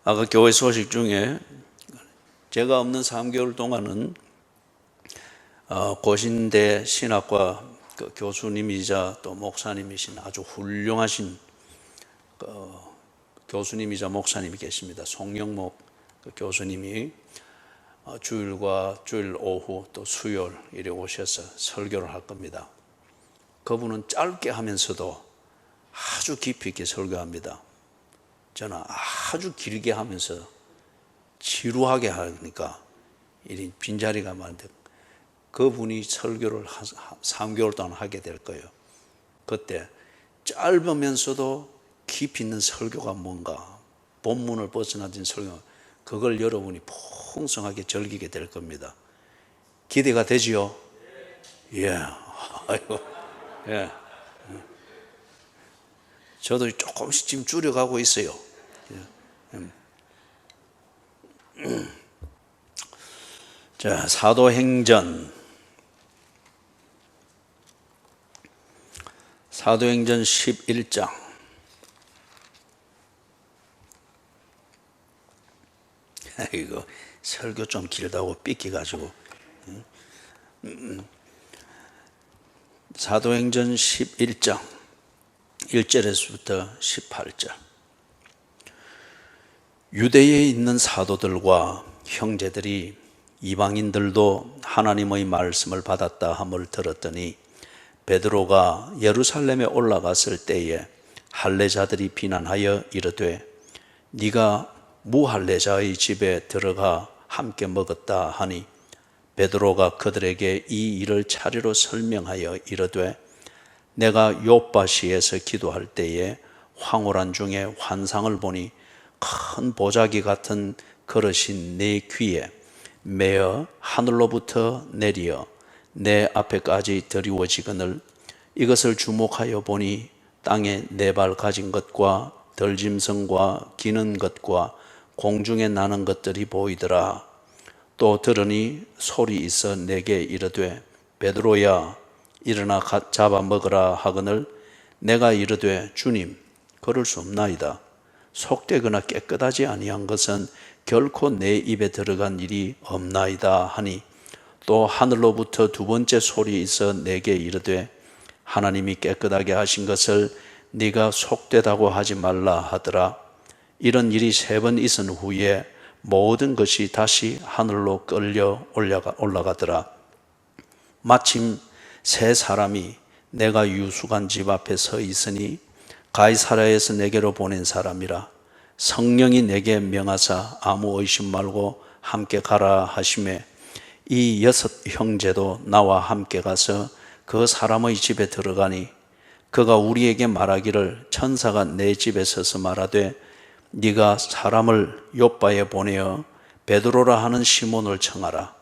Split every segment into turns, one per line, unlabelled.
아까 교회 소식 중에 제가 없는 3개월 동안은 고신대 신학과 교수님이자 또 목사님이신 아주 훌륭하신 교수님이자 목사님이 계십니다. 송영목 교수님이 주일과 주일 오후 또 수요일 이래 오셔서 설교를 할 겁니다. 그분은 짧게 하면서도 아주 깊이 있게 설교합니다. 저는 아주 길게 하면서 지루하게 하니까 이 빈자리가 많은데 그분이 설교를 3개월 동안 하게 될 거예요. 그때 짧으면서도 깊이 있는 설교가 뭔가, 본문을 벗어나진 설교, 그걸 여러분이 풍성하게 즐기게 될 겁니다. 기대가 되지요? 예. 아이고, 예. 저도 조금씩 지금 줄여가고 있어요. 자, 사도행전 11장. 이거 설교 좀 길다고 삐끼가지고. 사도행전 11장 1절에서부터 18절. 유대에 있는 사도들과 형제들이 이방인들도 하나님의 말씀을 받았다 함을 들었더니 베드로가 예루살렘에 올라갔을 때에 할례자들이 비난하여 이르되 네가 무할례자의 집에 들어가 함께 먹었다 하니 베드로가 그들에게 이 일을 차례로 설명하여 이르되 내가 요빠시에서 기도할 때에 황홀한 중에 환상을 보니 큰 보자기 같은 그릇이 내 귀에 매어 하늘로부터 내리어 내 앞에까지 드리워지거늘 이것을 주목하여 보니 땅에 네 발 가진 것과 덜짐승과 기는 것과 공중에 나는 것들이 보이더라. 또 들으니 소리 있어 내게 이르되 베드로야 일어나 잡아먹으라 하거늘 내가 이르되 주님 그럴 수 없나이다. 속되거나 깨끗하지 아니한 것은 결코 내 입에 들어간 일이 없나이다 하니 또 하늘로부터 두 번째 소리 있어 내게 이르되 하나님이 깨끗하게 하신 것을 네가 속되다고 하지 말라 하더라. 이런 일이 3번 있은 후에 모든 것이 다시 하늘로 끌려 올라가더라. 마침 3사람이 내가 유숙한 집 앞에 서 있으니 가이사랴에서 내게로 보낸 사람이라. 성령이 내게 명하사 아무 의심 말고 함께 가라 하시매 이 6 형제도 나와 함께 가서 그 사람의 집에 들어가니 그가 우리에게 말하기를 천사가 내 집에 서서 말하되 네가 사람을 요빠에 보내어 베드로라 하는 시몬을 청하라.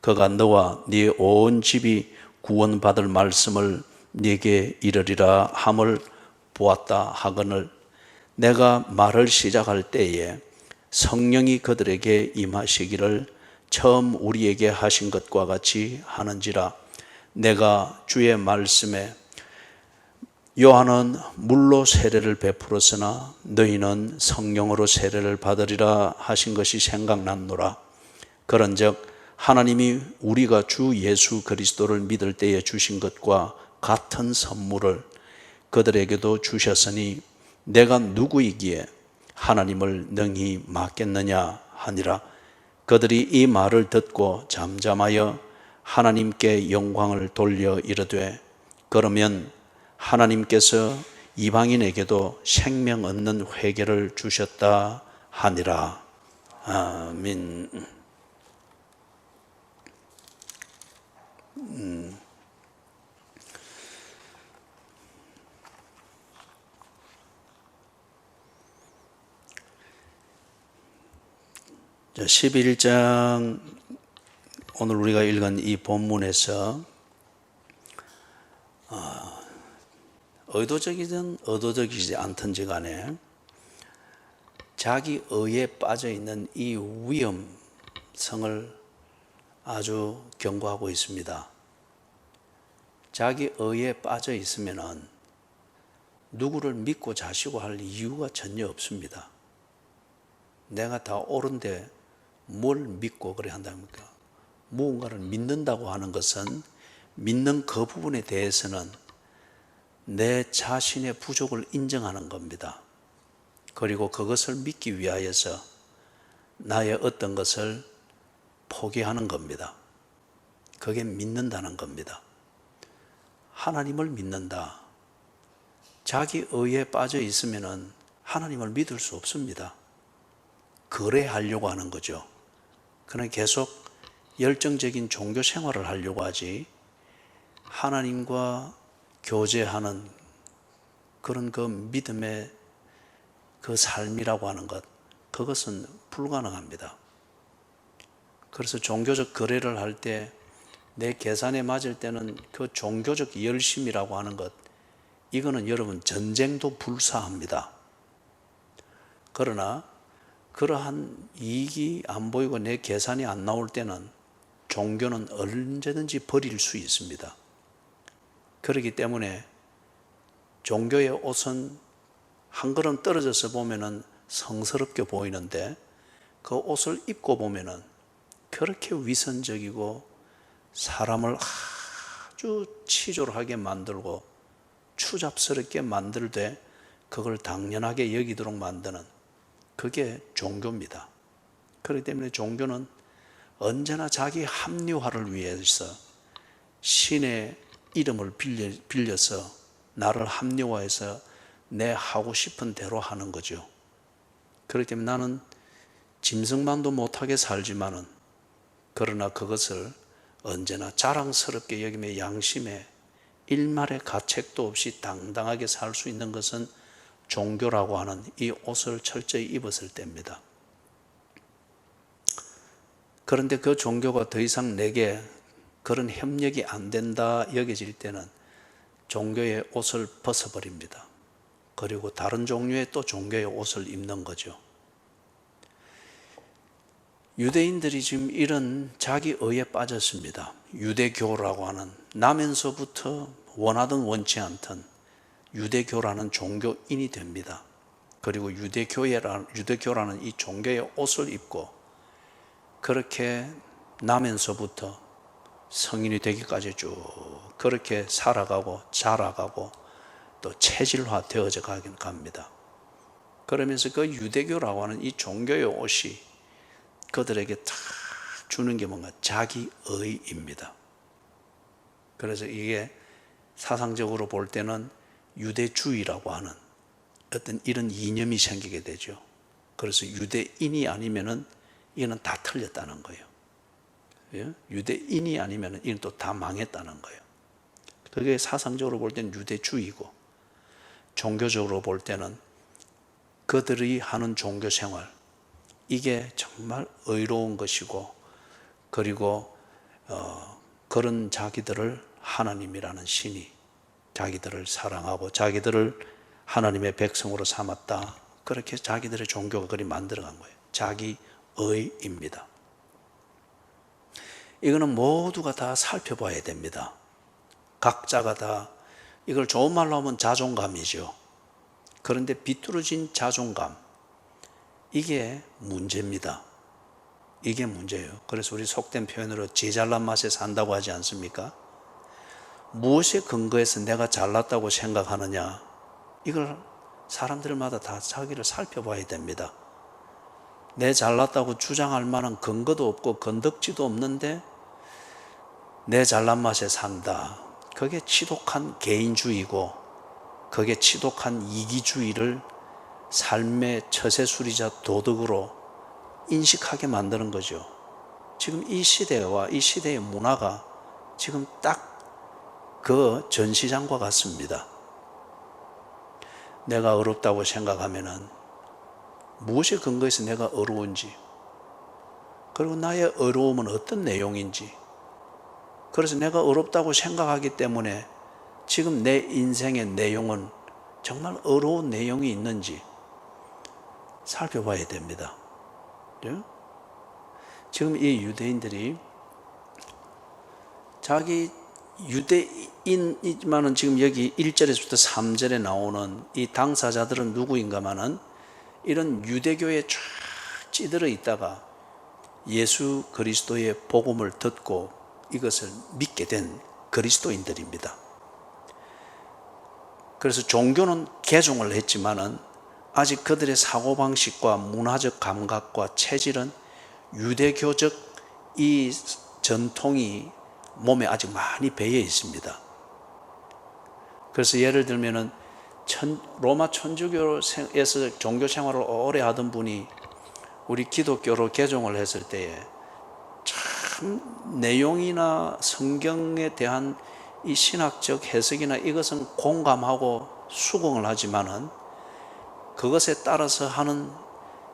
그가 너와 네 온 집이 구원받을 말씀을 네게 이르리라 함을 보았다 하거늘 내가 말을 시작할 때에 성령이 그들에게 임하시기를 처음 우리에게 하신 것과 같이 하는지라. 내가 주의 말씀에 요한은 물로 세례를 베풀었으나 너희는 성령으로 세례를 받으리라 하신 것이 생각났노라. 그런즉 하나님이 우리가 주 예수 그리스도를 믿을 때에 주신 것과 같은 선물을 그들에게도 주셨으니 내가 누구이기에 하나님을 능히 맡겠느냐 하니라. 그들이 이 말을 듣고 잠잠하여 하나님께 영광을 돌려 이르되 그러면 하나님께서 이방인에게도 생명 얻는 회개를 주셨다 하니라. 아멘. 자, 11장 오늘 우리가 읽은 이 본문에서 의도적이든 의도적이지 않든지 간에 자기 의에 빠져 있는 이 위험성을 아주 경고하고 있습니다. 자기 의에 빠져 있으면은 누구를 믿고 자시고 할 이유가 전혀 없습니다. 내가 다 옳은데 뭘 믿고 그래 한답니까? 무언가를 믿는다고 하는 것은 믿는 그 부분에 대해서는 내 자신의 부족을 인정하는 겁니다. 그리고 그것을 믿기 위하여서 나의 어떤 것을 포기하는 겁니다. 그게 믿는다는 겁니다. 하나님을 믿는다. 자기 의에 빠져 있으면 하나님을 믿을 수 없습니다. 거래하려고 하는 거죠. 그는 계속 열정적인 종교 생활을 하려고 하지 하나님과 교제하는 그런 그 믿음의 그 삶이라고 하는 것, 그것은 불가능합니다. 그래서 종교적 거래를 할 때 내 계산에 맞을 때는 그 종교적 열심이라고 하는 것, 이거는 여러분 전쟁도 불사합니다. 그러나 그러한 이익이 안 보이고 내 계산이 안 나올 때는 종교는 언제든지 버릴 수 있습니다. 그렇기 때문에 종교의 옷은 한 걸음 떨어져서 보면은 성스럽게 보이는데 그 옷을 입고 보면은 그렇게 위선적이고 사람을 아주 치졸하게 만들고 추잡스럽게 만들되 그걸 당연하게 여기도록 만드는 그게 종교입니다. 그렇기 때문에 종교는 언제나 자기 합리화를 위해서 신의 이름을 빌려서 나를 합리화해서 내 하고 싶은 대로 하는 거죠. 그렇기 때문에 나는 짐승만도 못하게 살지만은 그러나 그것을 언제나 자랑스럽게 여기며 양심에 일말의 가책도 없이 당당하게 살 수 있는 것은 종교라고 하는 이 옷을 철저히 입었을 때입니다. 그런데 그 종교가 더 이상 내게 그런 협력이 안 된다 여겨질 때는 종교의 옷을 벗어버립니다. 그리고 다른 종류의 또 종교의 옷을 입는 거죠. 유대인들이 지금 이런 자기 의에 빠졌습니다. 유대교라고 하는 나면서부터 원하든 원치 않든 유대교라는 종교인이 됩니다. 그리고 유대교라는 이 종교의 옷을 입고 그렇게 나면서부터 성인이 되기까지 쭉 그렇게 살아가고 자라가고 또 체질화 되어져 갑니다. 그러면서 그 유대교라고 하는 이 종교의 옷이 그들에게 다 주는 게 뭔가 자기의입니다. 그래서 이게 사상적으로 볼 때는 유대주의라고 하는 어떤 이런 이념이 생기게 되죠. 그래서 유대인이 아니면은 이거는 다 틀렸다는 거예요. 유대인이 아니면은 이건 또 다 망했다는 거예요. 그게 사상적으로 볼 때는 유대주의고 종교적으로 볼 때는 그들이 하는 종교 생활, 이게 정말 의로운 것이고 그리고 그런 자기들을 하나님이라는 신이 자기들을 사랑하고 자기들을 하나님의 백성으로 삼았다. 그렇게 자기들의 종교가 그리 만들어간 거예요. 자기의입니다. 이거는 모두가 다 살펴봐야 됩니다. 각자가 다 이걸 좋은 말로 하면 자존감이죠. 그런데 비뚤어진 자존감, 이게 문제입니다. 이게 문제예요. 그래서 우리 속된 표현으로 지 잘난 맛에 산다고 하지 않습니까? 무엇에 근거해서 내가 잘났다고 생각하느냐, 이걸 사람들마다 다 자기를 살펴봐야 됩니다. 내 잘났다고 주장할 만한 근거도 없고 건덕지도 없는데 내 잘난 맛에 산다. 그게 지독한 개인주의고 그게 지독한 이기주의를 삶의 처세술이자 도덕으로 인식하게 만드는 거죠. 지금 이 시대와 이 시대의 문화가 지금 딱 그 전시장과 같습니다. 내가 어렵다고 생각하면은 무엇에 근거해서 내가 어려운지, 그리고 나의 어려움은 어떤 내용인지, 그래서 내가 어렵다고 생각하기 때문에 지금 내 인생의 내용은 정말 어려운 내용이 있는지 살펴봐야 됩니다. 지금 이 유대인들이 자기 유대인이지만은 지금 여기 1절에서부터 3절에 나오는 이 당사자들은 누구인가마는 이런 유대교에 쫙 찌들어 있다가 예수 그리스도의 복음을 듣고 이것을 믿게 된 그리스도인들입니다. 그래서 종교는 개종을 했지만은 아직 그들의 사고방식과 문화적 감각과 체질은 유대교적 이 전통이 몸에 아직 많이 배어 있습니다. 그래서 예를 들면은 로마 천주교에서 종교 생활을 오래 하던 분이 우리 기독교로 개종을 했을 때에 참 내용이나 성경에 대한 이 신학적 해석이나 이것은 공감하고 수긍을 하지만은 그것에 따라서 하는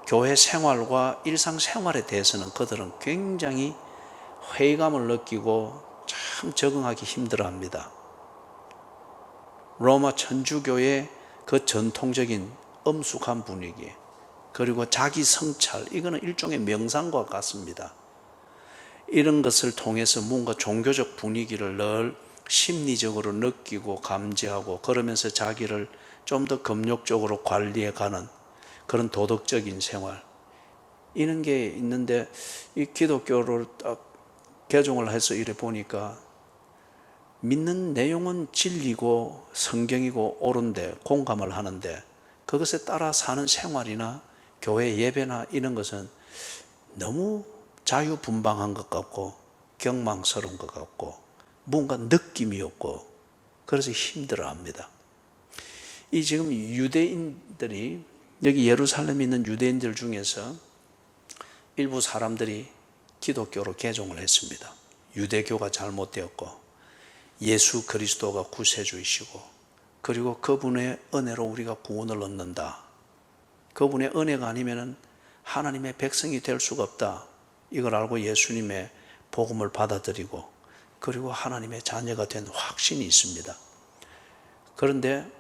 교회 생활과 일상생활에 대해서는 그들은 굉장히 회의감을 느끼고 참 적응하기 힘들어합니다. 로마 천주교의 그 전통적인 엄숙한 분위기, 그리고 자기 성찰, 이거는 일종의 명상과 같습니다. 이런 것을 통해서 뭔가 종교적 분위기를 늘 심리적으로 느끼고 감지하고 그러면서 자기를 좀 더 금욕적으로 관리해가는 그런 도덕적인 생활, 이런 게 있는데 이 기독교를 딱 개종을 해서 이래 보니까 믿는 내용은 진리고 성경이고 옳은데 공감을 하는데 그것에 따라 사는 생활이나 교회 예배나 이런 것은 너무 자유분방한 것 같고 경망스러운 것 같고 뭔가 느낌이 없고 그래서 힘들어합니다. 이 지금 유대인들이 여기 예루살렘에 있는 유대인들 중에서 일부 사람들이 기독교로 개종을 했습니다. 유대교가 잘못되었고 예수 그리스도가 구세주이시고 그리고 그분의 은혜로 우리가 구원을 얻는다. 그분의 은혜가 아니면 하나님의 백성이 될 수가 없다. 이걸 알고 예수님의 복음을 받아들이고 그리고 하나님의 자녀가 된 확신이 있습니다. 그런데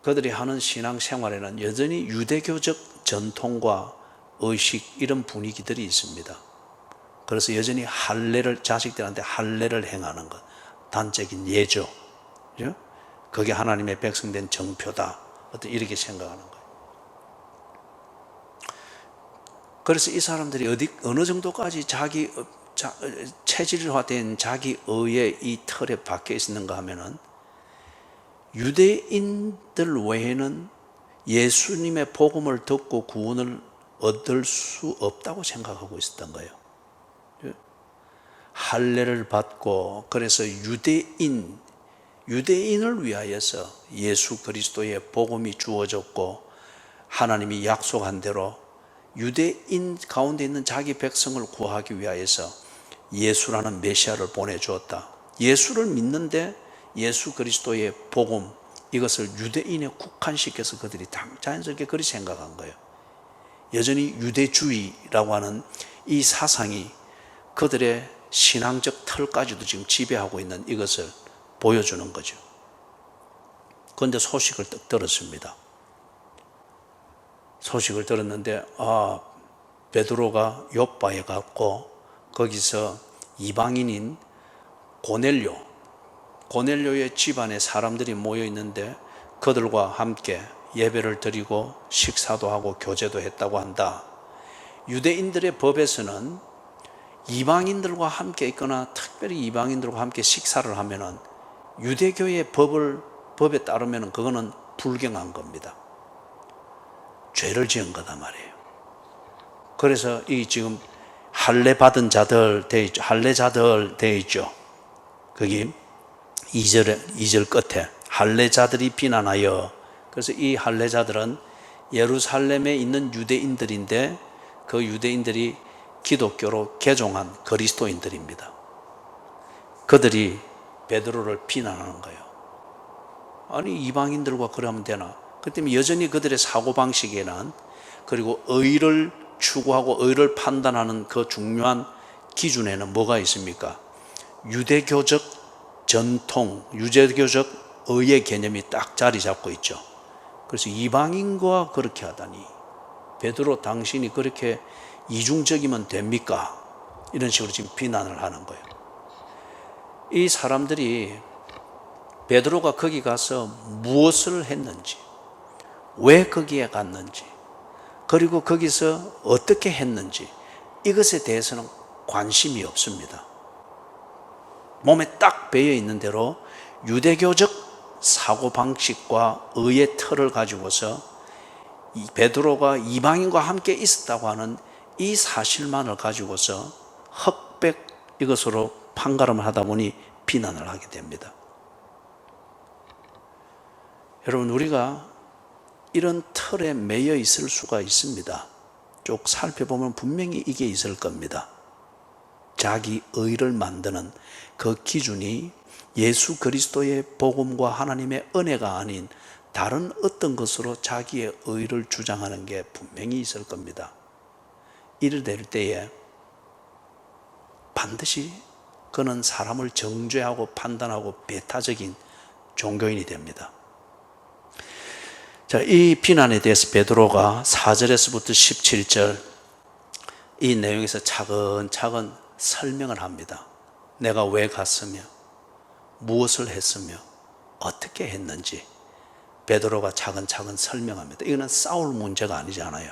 그들이 하는 신앙생활에는 여전히 유대교적 전통과 의식 이런 분위기들이 있습니다. 그래서 여전히 할례를 자식들한테 할례를 행하는 것, 단적인 예죠. 그게 하나님의 백성된 정표다. 어떤 이렇게 생각하는 거예요. 그래서 이 사람들이 어느 정도까지 자기 체질화된 자기 의의 이 틀에 박혀 있었는가 하면은 유대인들 외에는 예수님의 복음을 듣고 구원을 얻을 수 없다고 생각하고 있었던 거예요. 할례를 받고 그래서 유대인을 위하여서 예수 그리스도의 복음이 주어졌고 하나님이 약속한 대로 유대인 가운데 있는 자기 백성을 구하기 위하여서 예수라는 메시아를 보내주었다. 예수를 믿는데 예수 그리스도의 복음, 이것을 유대인에 국한시켜서 그들이 자연스럽게 그리 생각한 거예요. 여전히 유대주의라고 하는 이 사상이 그들의 신앙적 틀까지도 지금 지배하고 있는 이것을 보여주는 거죠. 그런데 소식을 딱 들었습니다. 소식을 들었는데 베드로가 요빠에 갔고 거기서 이방인인 고넬료의 집안에 사람들이 모여 있는데 그들과 함께 예배를 드리고 식사도 하고 교제도 했다고 한다. 유대인들의 법에서는 이방인들과 함께 있거나 특별히 이방인들과 함께 식사를 하면은 유대교의 법에 따르면 그거는 불경한 겁니다. 죄를 지은 거다 말이에요. 그래서 이 지금 할례 받은 자들 돼 있죠. 할례자들 돼 있죠. 거기 2절 끝에 할례자들이 비난하여, 그래서 이 할례자들은 예루살렘에 있는 유대인들인데 그 유대인들이 기독교로 개종한 그리스도인들입니다. 그들이 베드로를 비난하는 거예요. 아니 이방인들과 그러면 되나? 그 때문에 여전히 그들의 사고방식에는, 그리고 의를 추구하고 의를 판단하는 그 중요한 기준에는 뭐가 있습니까? 유대교적 전통, 유대교적 의의 개념이 딱 자리 잡고 있죠. 그래서 이방인과 그렇게 하다니, 베드로 당신이 그렇게 이중적이면 됩니까? 이런 식으로 지금 비난을 하는 거예요. 이 사람들이 베드로가 거기 가서 무엇을 했는지, 왜 거기에 갔는지, 그리고 거기서 어떻게 했는지 이것에 대해서는 관심이 없습니다. 몸에 딱 배어 있는 대로 유대교적 사고방식과 의의 틀을 가지고서 베드로가 이방인과 함께 있었다고 하는 이 사실만을 가지고서 흑백 이것으로 판가름을 하다 보니 비난을 하게 됩니다. 여러분, 우리가 이런 틀에 매여 있을 수가 있습니다. 쭉 살펴보면 분명히 이게 있을 겁니다. 자기 의를 만드는 그 기준이 예수 그리스도의 복음과 하나님의 은혜가 아닌 다른 어떤 것으로 자기의 의를 주장하는 게 분명히 있을 겁니다. 이를 될 때에 반드시 그는 사람을 정죄하고 판단하고 배타적인 종교인이 됩니다. 자, 이 비난에 대해서 베드로가 4절에서부터 17절 이 내용에서 차근차근 설명을 합니다. 내가 왜 갔으며 무엇을 했으며 어떻게 했는지 베드로가 차근차근 설명합니다. 이거는 싸울 문제가 아니잖아요.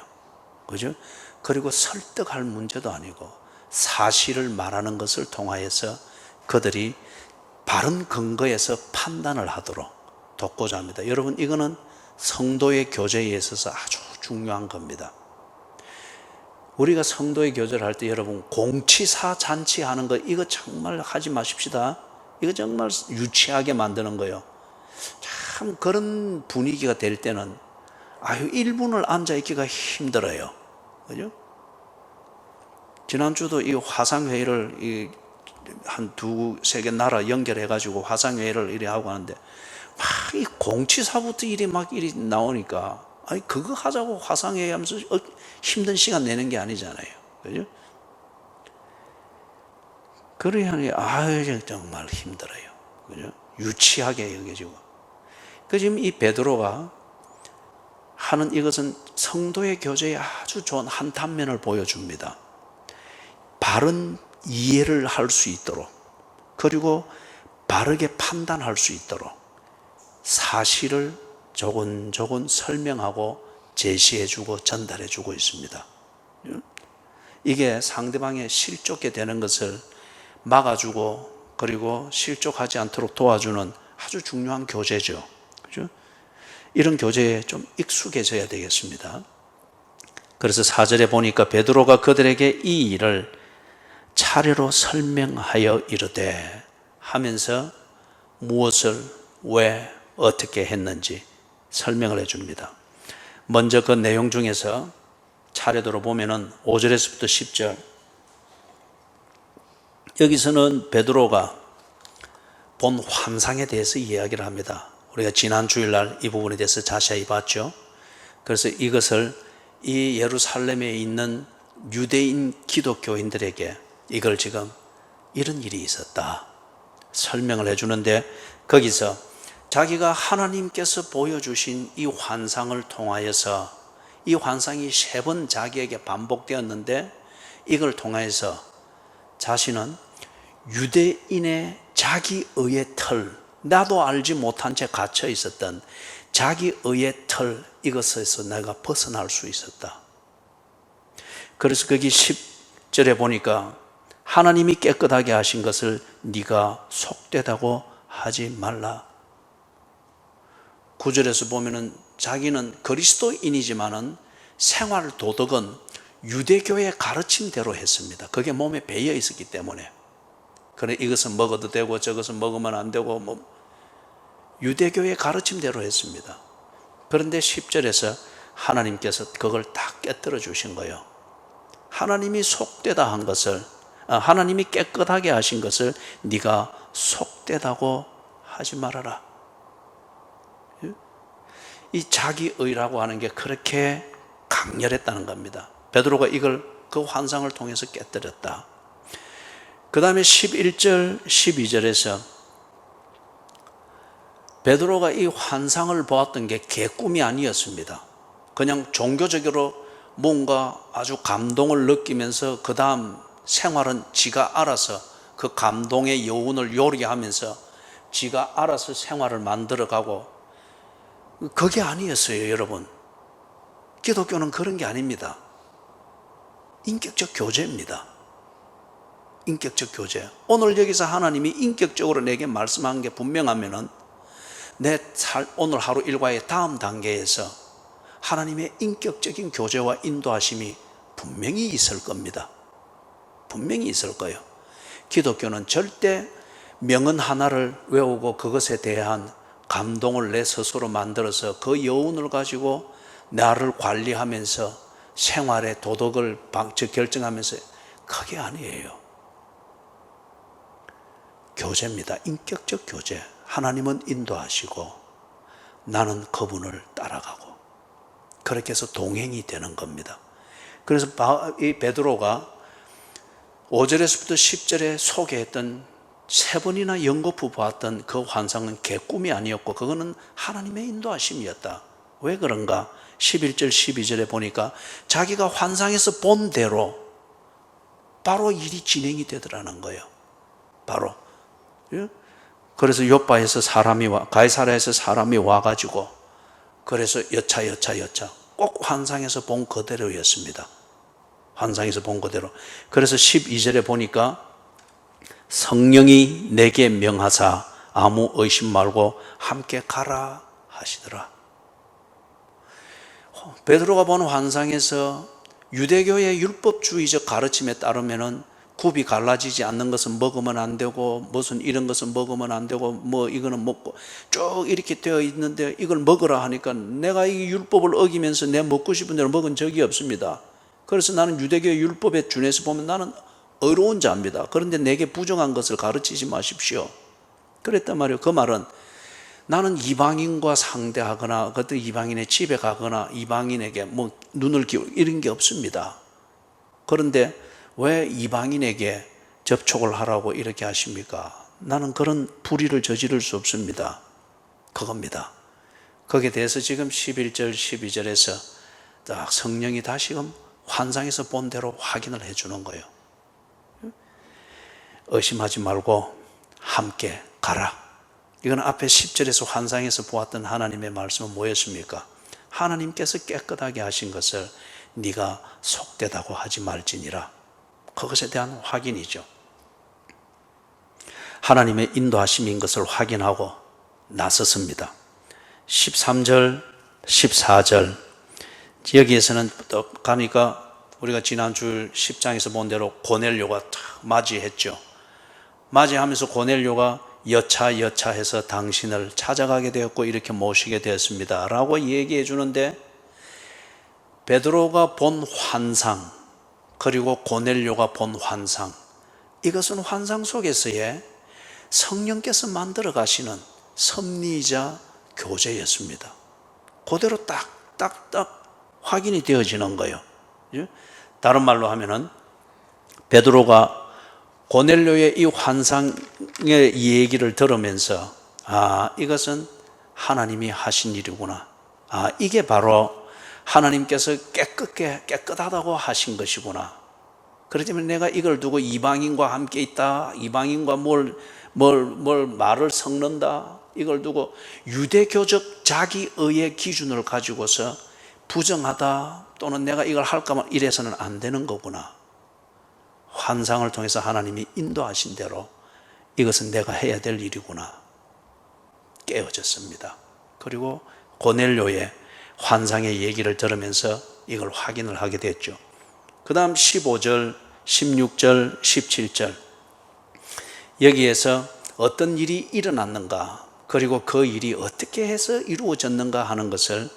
그죠? 그리고 설득할 문제도 아니고 사실을 말하는 것을 통하여서 그들이 바른 근거에서 판단을 하도록 돕고자 합니다. 여러분, 이거는 성도의 교제에 있어서 아주 중요한 겁니다. 우리가 성도의 교제를 할 때 여러분 공치사 잔치하는 거 이거 정말 하지 마십시다. 이거 정말 유치하게 만드는 거예요. 참 그런 분위기가 될 때는 1분을 앉아있기가 힘들어요. 그죠? 지난주도 이 화상회의를 한 두세 개 나라 연결해가지고 화상회의를 이래 하고 하는데 막 이 공치사부터 일이 나오니까 그거 하자고 화상회의 하면서 힘든 시간 내는 게 아니잖아요. 그죠? 그래야 정말 힘들어요. 그죠? 유치하게 여겨지고. 지금 이 베드로가 하는 이것은 성도의 교제에 아주 좋은 한 단면을 보여줍니다. 바른 이해를 할 수 있도록, 그리고 바르게 판단할 수 있도록 사실을 조곤조곤 설명하고 제시해주고 전달해주고 있습니다. 이게 상대방의 실족게 되는 것을 막아주고 그리고 실족하지 않도록 도와주는 아주 중요한 교제죠. 그죠? 이런 교제에 좀 익숙해져야 되겠습니다. 그래서 4절에 보니까 베드로가 그들에게 이 일을 차례로 설명하여 이르되 하면서 무엇을 왜 어떻게 했는지 설명을 해줍니다. 먼저 그 내용 중에서 차례대로 보면은 5절에서부터 10절 여기서는 베드로가 본 환상에 대해서 이야기를 합니다. 우리가 지난 주일날 이 부분에 대해서 자세히 봤죠. 그래서 이것을 이 예루살렘에 있는 유대인 기독교인들에게 이걸 지금 이런 일이 있었다 설명을 해주는데, 거기서 자기가 하나님께서 보여주신 이 환상을 통하여서 이 환상이 3번 자기에게 반복되었는데 이걸 통해서 자신은 유대인의 자기의의 틀, 나도 알지 못한 채 갇혀 있었던 자기의의 틀, 이것에서 내가 벗어날 수 있었다. 그래서 거기 10절에 보니까 하나님이 깨끗하게 하신 것을 네가 속되다고 하지 말라. 9절에서 보면은 자기는 그리스도인이지만은 생활 도덕은 유대교의 가르침대로 했습니다. 그게 몸에 배어 있었기 때문에. 그래 이것은 먹어도 되고 저것은 먹으면 안 되고 유대교의 가르침대로 했습니다. 그런데 10절에서 하나님께서 그걸 다 깨뜨려 주신 거예요. 하나님이 속되다 한 것을, 하나님이 깨끗하게 하신 것을 네가 속되다고 하지 말아라. 이 자기의라고 하는 게 그렇게 강렬했다는 겁니다. 베드로가 이걸 그 환상을 통해서 깨뜨렸다. 그 다음에 11절, 12절에서 베드로가 이 환상을 보았던 게 개꿈이 아니었습니다. 그냥 종교적으로 뭔가 아주 감동을 느끼면서 그 다음 생활은 지가 알아서 그 감동의 여운을 요리하면서 지가 알아서 생활을 만들어가고, 그게 아니었어요. 여러분, 기독교는 그런 게 아닙니다. 인격적 교제입니다. 인격적 교제. 오늘 여기서 하나님이 인격적으로 내게 말씀한 게 분명하면은 오늘 하루 일과의 다음 단계에서 하나님의 인격적인 교제와 인도하심이 분명히 있을 겁니다. 분명히 있을 거예요. 기독교는 절대 명언 하나를 외우고 그것에 대한 감동을 내 스스로 만들어서 그 여운을 가지고 나를 관리하면서 생활의 도덕을 결정하면서 그게 아니에요. 교제입니다. 인격적 교제. 하나님은 인도하시고 나는 그분을 따라가고 그렇게 해서 동행이 되는 겁니다. 그래서 이 베드로가 5절에서부터 10절에 소개했던 3번이나 연거푸 보았던 그 환상은 개꿈이 아니었고 그거는 하나님의 인도하심이었다. 왜 그런가? 11절 12절에 보니까 자기가 환상에서 본 대로 바로 일이 진행이 되더라는 거예요. 바로. 그래서 요빠에서 가이사랴에서 사람이 와가지고 그래서 여차 꼭 환상에서 본 그대로였습니다. 환상에서 본 그대로. 그래서 12절에 보니까 성령이 내게 명하사 아무 의심 말고 함께 가라 하시더라. 베드로가 본 환상에서 유대교의 율법주의적 가르침에 따르면은 굽이 갈라지지 않는 것은 먹으면 안 되고 무슨 이런 것은 먹으면 안 되고 뭐 이거는 먹고 쭉 이렇게 되어 있는데 이걸 먹으라 하니까 내가 이 율법을 어기면서 내 먹고 싶은 대로 먹은 적이 없습니다. 그래서 나는 유대교의 율법에 준해서 보면 나는 어려운 자입니다. 그런데 내게 부정한 것을 가르치지 마십시오. 그랬단 말이에요. 그 말은 나는 이방인과 상대하거나 그때 이방인의 집에 가거나 이방인에게 뭐 눈을 기울여 이런 게 없습니다. 그런데 왜 이방인에게 접촉을 하라고 이렇게 하십니까? 나는 그런 불의를 저지를 수 없습니다. 그겁니다. 거기에 대해서 지금 11절 12절에서 딱 성령이 다시금 환상에서 본 대로 확인을 해주는 거예요. 의심하지 말고 함께 가라. 이건 앞에 10절에서 환상에서 보았던 하나님의 말씀은 뭐였습니까? 하나님께서 깨끗하게 하신 것을 네가 속되다고 하지 말지니라. 그것에 대한 확인이죠. 하나님의 인도하심인 것을 확인하고 나섰습니다. 13절, 14절 여기에서는 또 가니까 우리가 지난주 10장에서 본 대로 고넬료가 맞이했죠. 맞이하면서 고넬료가 여차해서 당신을 찾아가게 되었고 이렇게 모시게 되었습니다 라고 얘기해 주는데 베드로가 본 환상 그리고 고넬료가 본 환상 이것은 환상 속에서의 성령께서 만들어 가시는 섭리이자 교제였습니다. 그대로 딱딱딱 확인이 되어지는 거예요. 다른 말로 하면은 베드로가 고넬료의 이 환상의 얘기를 들으면서 이것은 하나님이 하신 일이구나. 이게 바로 하나님께서 깨끗하다고 하신 것이구나. 그렇다면 내가 이걸 두고 이방인과 함께 있다. 이방인과 뭘 말을 섞는다. 이걸 두고 유대교적 자기의의 기준을 가지고서 부정하다 또는 내가 이걸 할까만 이래서는 안 되는 거구나. 환상을 통해서 하나님이 인도하신 대로 이것은 내가 해야 될 일이구나 깨어졌습니다. 그리고 고넬료의 환상의 얘기를 들으면서 이걸 확인을 하게 됐죠. 그 다음 15절, 16절, 17절 여기에서 어떤 일이 일어났는가 그리고 그 일이 어떻게 해서 이루어졌는가 하는 것을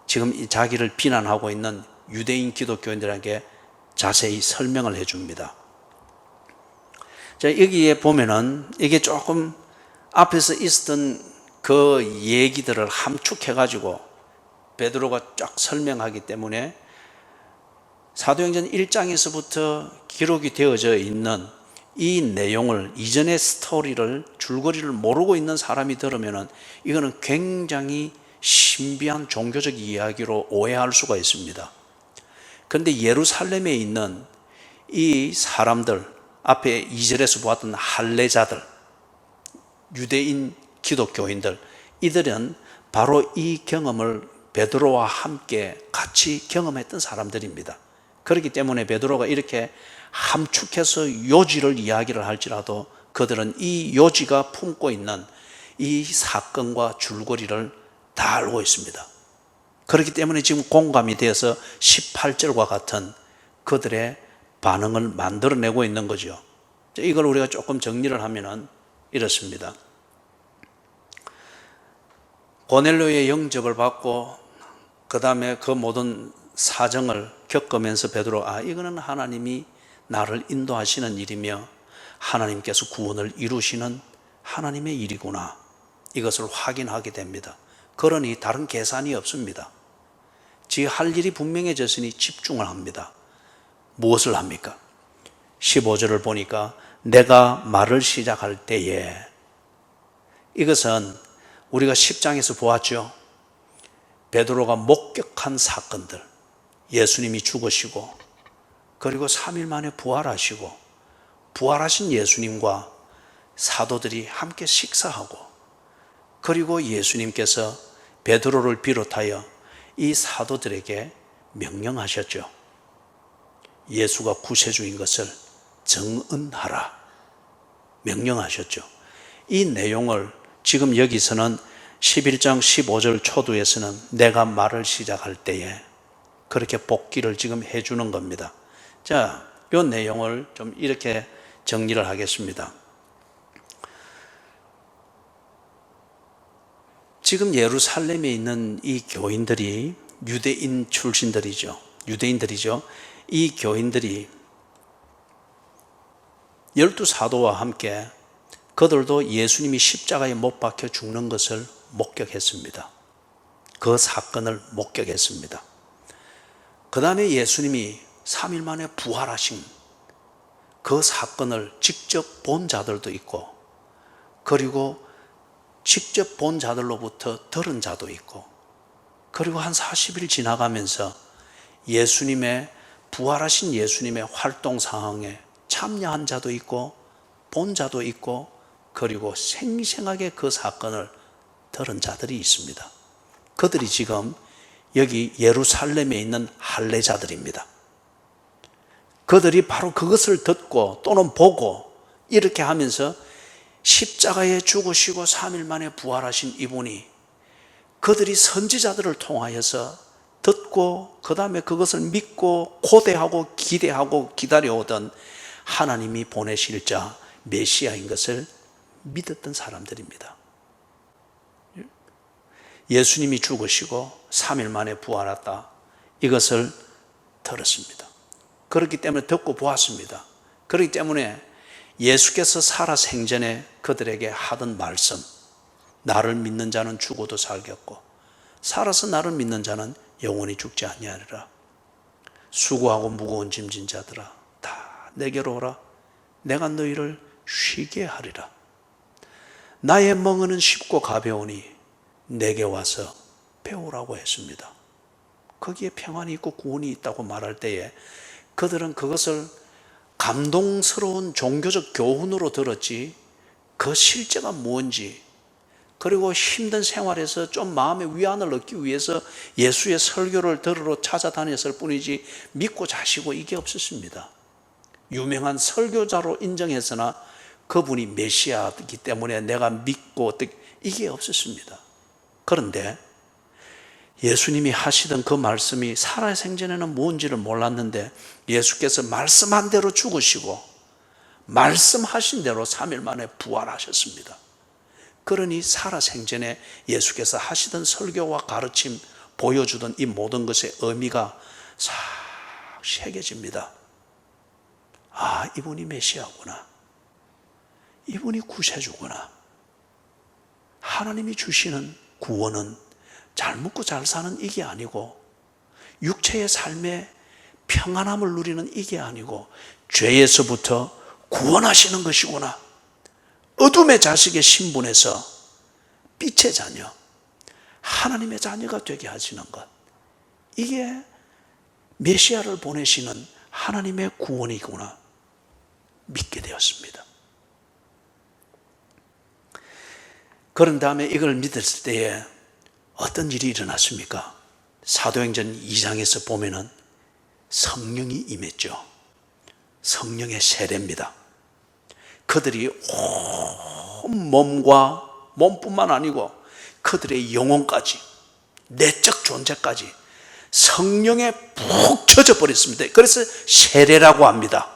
지금 자기를 비난하고 있는 유대인 기독교인들에게 자세히 설명을 해줍니다. 자, 여기에 보면은 이게 조금 앞에서 있었던 그 얘기들을 함축해가지고 베드로가 쫙 설명하기 때문에 사도행전 1장에서부터 기록이 되어져 있는 이 내용을 이전의 스토리를 줄거리를 모르고 있는 사람이 들으면은 이거는 굉장히 신비한 종교적 이야기로 오해할 수가 있습니다. 그런데 예루살렘에 있는 이 사람들 앞에 2절에서 보았던 할례자들 유대인 기독교인들 이들은 바로 이 경험을 베드로와 함께 같이 경험했던 사람들입니다. 그렇기 때문에 베드로가 이렇게 함축해서 요지를 이야기를 할지라도 그들은 이 요지가 품고 있는 이 사건과 줄거리를 다 알고 있습니다. 그렇기 때문에 지금 공감이 되어서 18절과 같은 그들의 반응을 만들어내고 있는 거죠. 이걸 우리가 조금 정리를 하면은 이렇습니다. 고넬료의 영접을 받고 그 다음에 그 모든 사정을 겪으면서 베드로, 이거는 하나님이 나를 인도하시는 일이며 하나님께서 구원을 이루시는 하나님의 일이구나, 이것을 확인하게 됩니다. 그러니 다른 계산이 없습니다. 지 할 일이 분명해졌으니 집중을 합니다. 무엇을 합니까? 15절을 보니까 내가 말을 시작할 때에, 이것은 우리가 10장에서 보았죠. 베드로가 목격한 사건들, 예수님이 죽으시고 그리고 3일 만에 부활하시고 부활하신 예수님과 사도들이 함께 식사하고 그리고 예수님께서 베드로를 비롯하여 이 사도들에게 명령하셨죠. 예수가 구세주인 것을 정언하라 명령하셨죠. 이 내용을 지금 여기서는 11장 15절 초두에서는 내가 말을 시작할 때에 그렇게 복기를 지금 해주는 겁니다. 자, 이 내용을 좀 이렇게 정리를 하겠습니다. 지금 예루살렘에 있는 이 교인들이 유대인 출신들이죠. 유대인들이죠. 이 교인들이 12사도와 함께 그들도 예수님이 십자가에 못 박혀 죽는 것을 목격했습니다. 그 사건을 목격했습니다. 그 다음에 예수님이 3일 만에 부활하신 그 사건을 직접 본 자들도 있고 그리고 직접 본 자들로부터 들은 자도 있고 그리고 한 40일 지나가면서 예수님의 부활하신 예수님의 활동 상황에 참여한 자도 있고 본 자도 있고 그리고 생생하게 그 사건을 들은 자들이 있습니다. 그들이 지금 여기 예루살렘에 있는 할례자들입니다. 그들이 바로 그것을 듣고 또는 보고 이렇게 하면서 십자가에 죽으시고 3일 만에 부활하신 이분이 그들이 선지자들을 통하여서 듣고 그 다음에 그것을 믿고 고대하고 기대하고 기다려오던 하나님이 보내실 자 메시아인 것을 믿었던 사람들입니다. 예수님이 죽으시고 3일 만에 부활했다, 이것을 들었습니다. 그렇기 때문에 듣고 보았습니다. 그렇기 때문에 예수께서 살아 생전에 그들에게 하던 말씀, 나를 믿는 자는 죽어도 살겠고 살아서 나를 믿는 자는 영원히 죽지 아니하리라. 수고하고 무거운 짐진 자들아 다 내게로 오라. 내가 너희를 쉬게 하리라. 나의 멍에는 쉽고 가벼우니 내게 와서 배우라고 했습니다. 거기에 평안이 있고 구원이 있다고 말할 때에 그들은 그것을 감동스러운 종교적 교훈으로 들었지 그 실제가 뭔지 그리고 힘든 생활에서 좀 마음의 위안을 얻기 위해서 예수의 설교를 들으러 찾아다녔을 뿐이지 믿고 자시고 이게 없었습니다. 유명한 설교자로 인정했으나 그분이 메시아이기 때문에 내가 믿고 이게 없었습니다. 그런데 예수님이 하시던 그 말씀이 살아생전에는 뭔지를 몰랐는데 예수께서 말씀한 대로 죽으시고 말씀하신 대로 3일 만에 부활하셨습니다. 그러니 살아생전에 예수께서 하시던 설교와 가르침, 보여주던 이 모든 것의 의미가 싹 새겨집니다. 이분이 메시아구나. 이분이 구세주구나. 하나님이 주시는 구원은 잘 먹고 잘 사는 이게 아니고 육체의 삶의 평안함을 누리는 이게 아니고 죄에서부터 구원하시는 것이구나. 어둠의 자식의 신분에서 빛의 자녀, 하나님의 자녀가 되게 하시는 것, 이게 메시아를 보내시는 하나님의 구원이구나 믿게 되었습니다. 그런 다음에 이걸 믿었을 때에 어떤 일이 일어났습니까? 사도행전 2장에서 보면은 성령이 임했죠. 성령의 세례입니다. 그들이 온 몸뿐만 아니고 그들의 영혼까지, 내적 존재까지 성령에 푹 젖어 버렸습니다. 그래서 세례라고 합니다.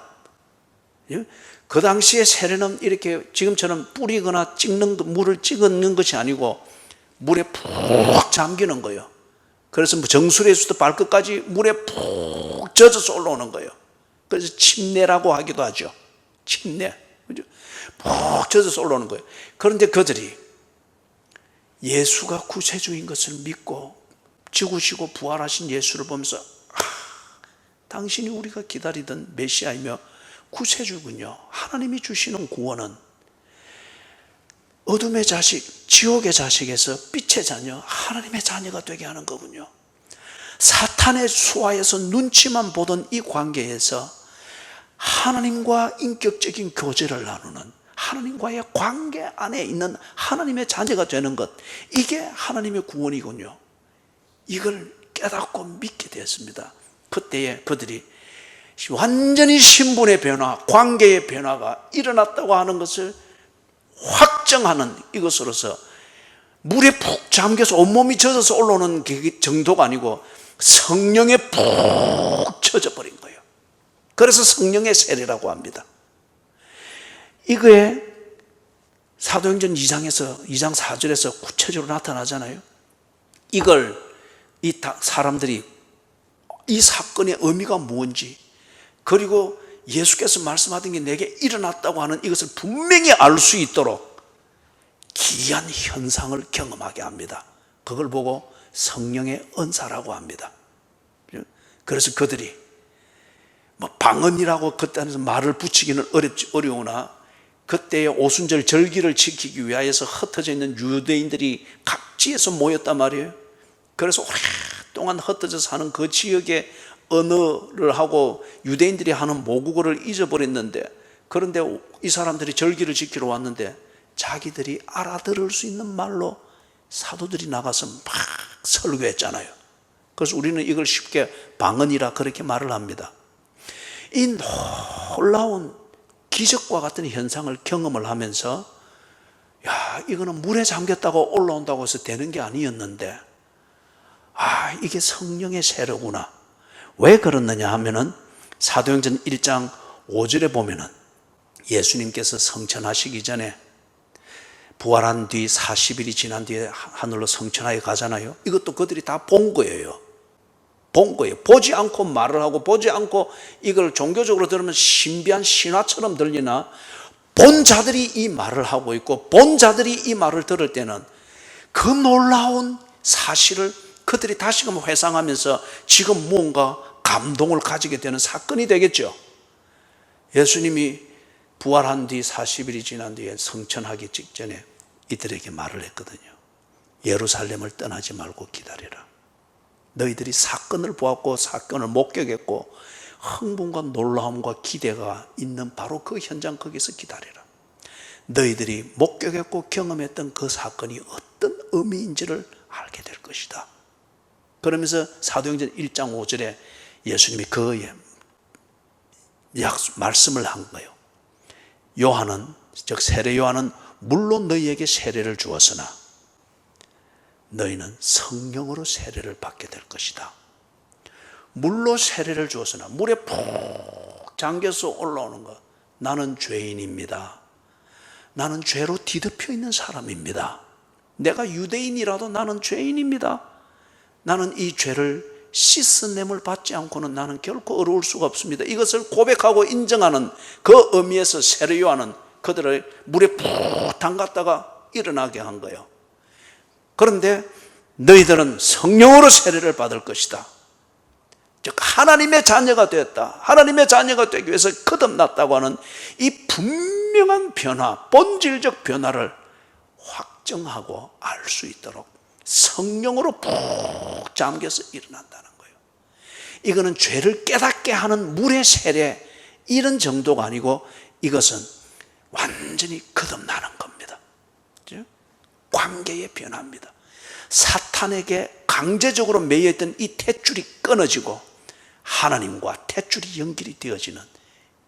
그 당시에 세례는 이렇게 지금처럼 뿌리거나 물을 찍는 것이 아니고 물에 푹 잠기는 거예요. 그래서 정수리에서부터 발끝까지 물에 푹 젖어서 올라오는 거예요. 그래서 침례라고 하기도 하죠. 침례. 그죠? 푹 젖어서 올라오는 거예요. 그런데 그들이 예수가 구세주인 것을 믿고 죽으시고 부활하신 예수를 보면서 당신이 우리가 기다리던 메시아이며 구세주군요. 하나님이 주시는 구원은 어둠의 자식, 지옥의 자식에서 빛의 자녀, 하나님의 자녀가 되게 하는 거군요. 사탄의 수하에서 눈치만 보던 이 관계에서 하나님과 인격적인 교제를 나누는, 하나님과의 관계 안에 있는 하나님의 자녀가 되는 것, 이게 하나님의 구원이군요. 이걸 깨닫고 믿게 되었습니다. 그때에 그들이 완전히 신분의 변화, 관계의 변화가 일어났다고 하는 것을 확정하는 이것으로서 물에 푹 잠겨서 온몸이 젖어서 올라오는 정도가 아니고 성령에 푹 젖어버린 거예요. 그래서 성령의 세례라고 합니다. 이거에 사도행전 2장 4절에서 구체적으로 나타나잖아요. 이걸 이 사람들이 이 사건의 의미가 뭔지, 그리고 예수께서 말씀하던 게 내게 일어났다고 하는 이것을 분명히 알 수 있도록 기이한 현상을 경험하게 합니다. 그걸 보고 성령의 은사라고 합니다. 그래서 그들이 방언이라고 그때는 말을 붙이기는 어려우나 그때의 오순절 절기를 지키기 위하여서 흩어져 있는 유대인들이 각지에서 모였단 말이에요. 그래서 오랫동안 흩어져 사는 그 지역의 언어를 하고 유대인들이 하는 모국어를 잊어버렸는데, 그런데 이 사람들이 절기를 지키러 왔는데 자기들이 알아들을 수 있는 말로 사도들이 나가서 막 설교했잖아요. 그래서 우리는 이걸 쉽게 방언이라 그렇게 말을 합니다. 이 놀라운 기적과 같은 현상을 경험을 하면서 이거는 물에 잠겼다고 올라온다고 해서 되는 게 아니었는데 이게 성령의 세례구나. 왜 그렇느냐 하면은 사도행전 1장 5절에 보면은 예수님께서 성천하시기 전에 부활한 뒤 40일이 지난 뒤에 하늘로 성천하여 가잖아요. 이것도 그들이 다 본 거예요. 본 거예요. 보지 않고 말을 하고 보지 않고 이걸 종교적으로 들으면 신비한 신화처럼 들리나 본 자들이 이 말을 하고 있고 본 자들이 이 말을 들을 때는 그 놀라운 사실을 그들이 다시금 회상하면서 지금 무언가 감동을 가지게 되는 사건이 되겠죠. 예수님이 부활한 뒤 40일이 지난 뒤에 성천하기 직전에 이들에게 말을 했거든요. 예루살렘을 떠나지 말고 기다리라. 너희들이 사건을 보았고 사건을 목격했고 흥분과 놀라움과 기대가 있는 바로 그 현장 거기서 기다리라. 너희들이 목격했고 경험했던 그 사건이 어떤 의미인지를 알게 될 것이다. 그러면서 사도행전 1장 5절에 예수님이 그 말씀을 한 거예요. 요한은, 즉 세례 요한은 물론 너희에게 세례를 주었으나 너희는 성령으로 세례를 받게 될 것이다. 물로 세례를 주었으나 물에 푹 잠겨서 올라오는 것. 나는 죄인입니다. 나는 죄로 뒤덮여 있는 사람입니다. 내가 유대인이라도 나는 죄인입니다. 나는 이 죄를 씻어냄을 받지 않고는 나는 결코 어려울 수가 없습니다. 이것을 고백하고 인정하는 그 의미에서 세례 요한은 그들을 물에 푹 담갔다가 일어나게 한 거예요. 그런데 너희들은 성령으로 세례를 받을 것이다. 즉 하나님의 자녀가 되었다. 하나님의 자녀가 되기 위해서 거듭났다고 하는 이 분명한 변화, 본질적 변화를 확정하고 알 수 있도록 성령으로 푹 잠겨서 일어난다는 거예요. 이거는 죄를 깨닫게 하는 물의 세례 이런 정도가 아니고 이것은 완전히 거듭나는 겁니다. 관계의 변화입니다. 사탄에게 강제적으로 매여있던 이 탯줄이 끊어지고 하나님과 탯줄이 연결이 되어지는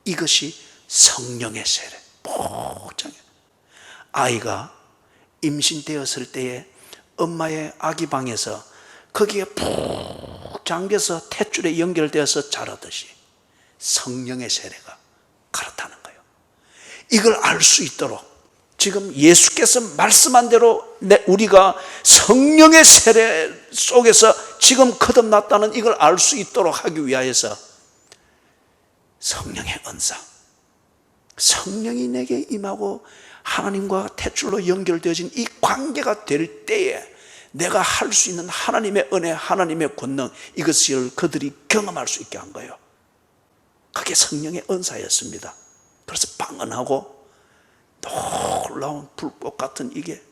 이것이 성령의 세례. 복장해. 아이가 임신되었을 때에 엄마의 아기 방에서 거기에 푹 잠겨서 탯줄에 연결되어서 자라듯이 성령의 세례가 그렇다는 거예요. 이걸 알 수 있도록 지금 예수께서 말씀한 대로 우리가 성령의 세례 속에서 지금 거듭났다는 이걸 알 수 있도록 하기 위하여서 성령의 은사, 성령이 내게 임하고 하나님과 탯줄로 연결되어진 이 관계가 될 때에 내가 할 수 있는 하나님의 은혜, 하나님의 권능, 이것을 그들이 경험할 수 있게 한 거예요. 그게 성령의 은사였습니다. 그래서 방언하고 놀라운 불꽃 같은 이게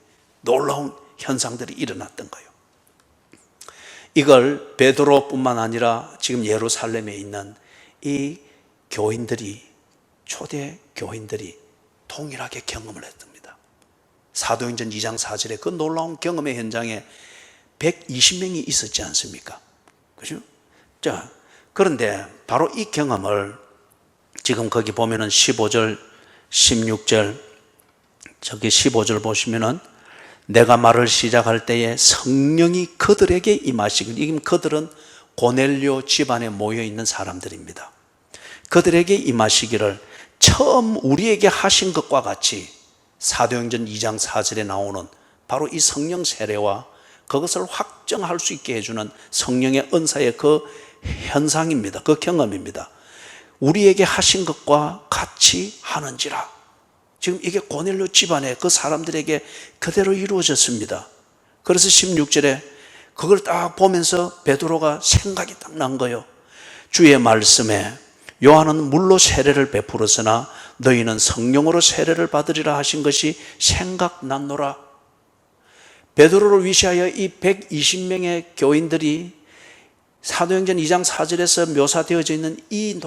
놀라운 현상들이 일어났던 거예요. 이걸 베드로뿐만 아니라 지금 예루살렘에 있는 이 교인들이, 초대 교인들이 동일하게 경험을 했습니다. 사도행전 2장 4절에 그 놀라운 경험의 현장에 120명이 있었지 않습니까? 그죠? 자, 그런데 바로 이 경험을 지금 거기 보면은 15절, 16절, 저기 15절 보시면은 내가 말을 시작할 때에 성령이 그들에게 임하시길. 이 그들은 고넬료 집안에 모여 있는 사람들입니다. 그들에게 임하시기를 처음 우리에게 하신 것과 같이 사도행전 2장 4절에 나오는 바로 이 성령 세례와 그것을 확정할 수 있게 해주는 성령의 은사의 그 현상입니다. 그 경험입니다. 우리에게 하신 것과 같이 하는지라. 지금 이게 고넬료 집안의 그 사람들에게 그대로 이루어졌습니다. 그래서 16절에 그걸 딱 보면서 베드로가 생각이 딱 난 거예요. 주의 말씀에 요한은 물로 세례를 베풀었으나 너희는 성령으로 세례를 받으리라 하신 것이 생각났노라. 베드로를 위시하여 이 120명의 교인들이 사도행전 2장 4절에서 묘사되어져 있는 이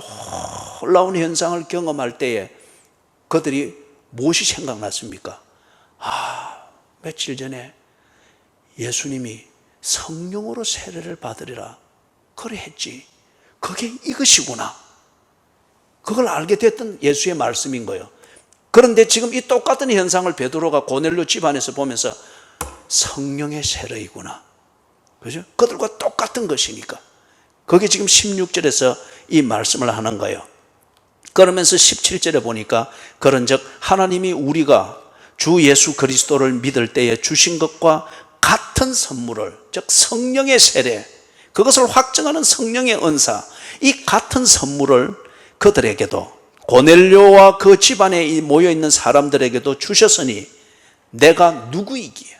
놀라운 현상을 경험할 때에 그들이 무엇이 생각났습니까? 며칠 전에 예수님이 성령으로 세례를 받으리라 그래 했지. 그게 이것이구나. 그걸 알게 됐던 예수의 말씀인 거예요. 그런데 지금 이 똑같은 현상을 베드로가 고넬료 집안에서 보면서 성령의 세례이구나. 그죠? 그들과 똑같은 것이니까. 그게 지금 16절에서 이 말씀을 하는 거예요. 그러면서 17절에 보니까 그런즉 하나님이 우리가 주 예수 그리스도를 믿을 때에 주신 것과 같은 선물을, 즉 성령의 세례, 그것을 확증하는 성령의 은사, 이 같은 선물을 그들에게도, 고넬료와 그 집안에 모여있는 사람들에게도 주셨으니 내가 누구이기에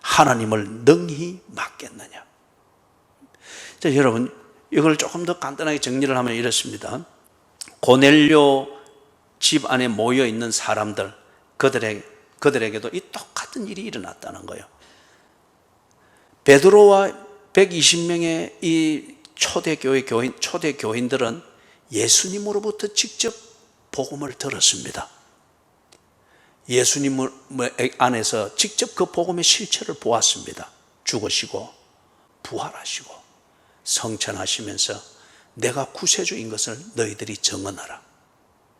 하나님을 능히 맡겠느냐. 자, 여러분, 이걸 조금 더 간단하게 정리를 하면 이렇습니다. 고넬료 집안에 모여있는 사람들, 그들에게도 이 똑같은 일이 일어났다는 거예요. 베드로와 120명의 이 초대 교인들은 예수님으로부터 직접 복음을 들었습니다. 예수님 안에서 직접 그 복음의 실체를 보았습니다. 죽으시고 부활하시고 성천하시면서 내가 구세주인 것을 너희들이 증언하라.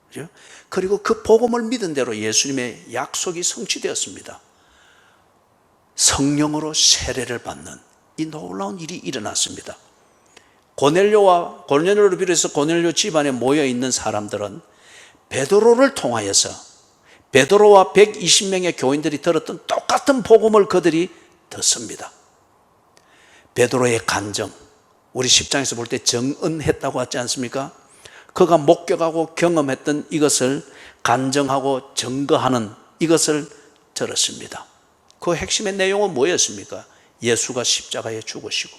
그렇죠? 그리고 그 복음을 믿은 대로 예수님의 약속이 성취되었습니다. 성령으로 세례를 받는 이 놀라운 일이 일어났습니다. 고넬료를 비롯해서 고넬료 집안에 모여 있는 사람들은 베드로를 통하여서 베드로와 120명의 교인들이 들었던 똑같은 복음을 그들이 듣습니다. 베드로의 간증, 우리 10장에서 볼 때 정언했다고 하지 않습니까? 그가 목격하고 경험했던 이것을 간증하고 증거하는 이것을 들었습니다. 그 핵심의 내용은 뭐였습니까? 예수가 십자가에 죽으시고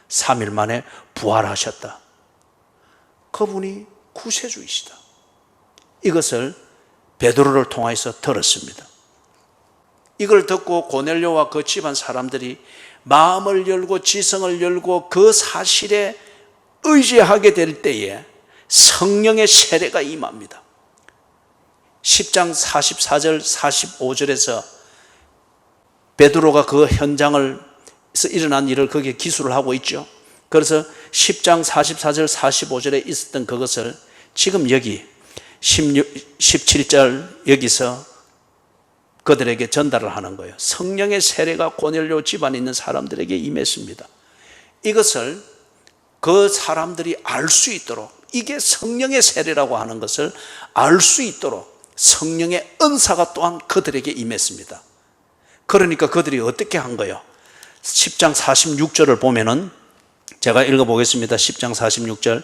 3일 만에 부활하셨다. 그분이 구세주이시다. 이것을 베드로를 통해서 들었습니다. 이걸 듣고 고넬료와 그 집안 사람들이 마음을 열고 지성을 열고 그 사실에 의지하게 될 때에 성령의 세례가 임합니다. 10장 44절 45절에서 베드로가 그 현장을 일어난 일을 거기에 기술을 하고 있죠. 그래서 10장 44절 45절에 있었던 그것을 지금 여기 17절 여기서 그들에게 전달을 하는 거예요. 성령의 세례가 고넬료 집안에 있는 사람들에게 임했습니다. 이것을 그 사람들이 알 수 있도록, 이게 성령의 세례라고 하는 것을 알 수 있도록 성령의 은사가 또한 그들에게 임했습니다. 그러니까 그들이 어떻게 한 거예요? 10장 46절을 보면은 제가 읽어보겠습니다. 10장 46절.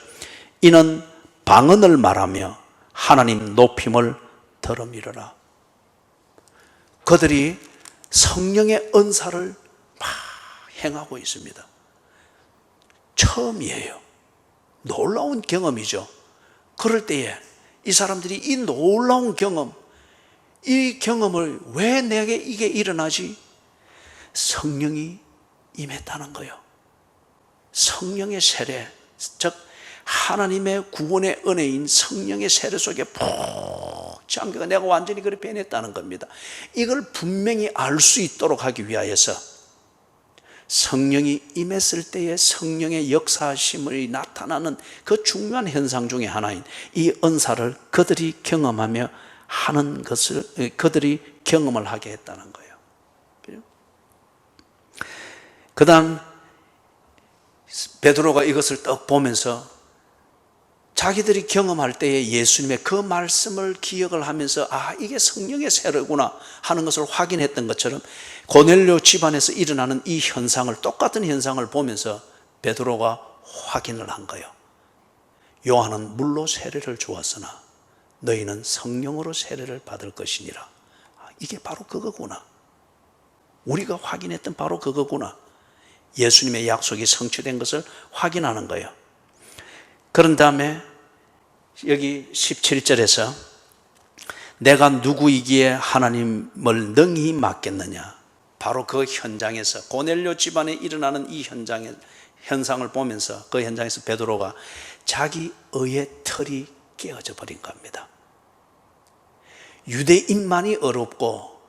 이는 방언을 말하며 하나님 높임을 들음이러라. 그들이 성령의 은사를 막 행하고 있습니다. 처음이에요. 놀라운 경험이죠. 그럴 때에 이 사람들이 이 놀라운 경험, 이 경험을 왜 내게 이게 일어나지? 성령이 임했다는 거예요. 성령의 세례, 즉 하나님의 구원의 은혜인 성령의 세례 속에 푹 잠겨가 내가 완전히 그를 빼냈다는 겁니다. 이걸 분명히 알 수 있도록 하기 위하여서 성령이 임했을 때의 성령의 역사심이 나타나는 그 중요한 현상 중에 하나인 이 은사를 그들이 경험하며 하는 것을 그들이 경험을 하게 했다는 거예요. 그 다음 베드로가 이것을 딱 보면서 자기들이 경험할 때에 예수님의 그 말씀을 기억을 하면서 아, 이게 성령의 세례구나 하는 것을 확인했던 것처럼 고넬료 집안에서 일어나는 이 현상을, 똑같은 현상을 보면서 베드로가 확인을 한 거예요. 요한은 물로 세례를 주었으나 너희는 성령으로 세례를 받을 것이니라. 이게 바로 그거구나. 우리가 확인했던 바로 그거구나. 예수님의 약속이 성취된 것을 확인하는 거예요. 그런 다음에 여기 17절에서 내가 누구이기에 하나님을 능히 맡겠느냐. 바로 그 현장에서 고넬료 집안에 일어나는 이 현상을 보면서 그 현장에서 베드로가 자기 의의 틀이 깨어져 버린 겁니다. 유대인만이 어렵고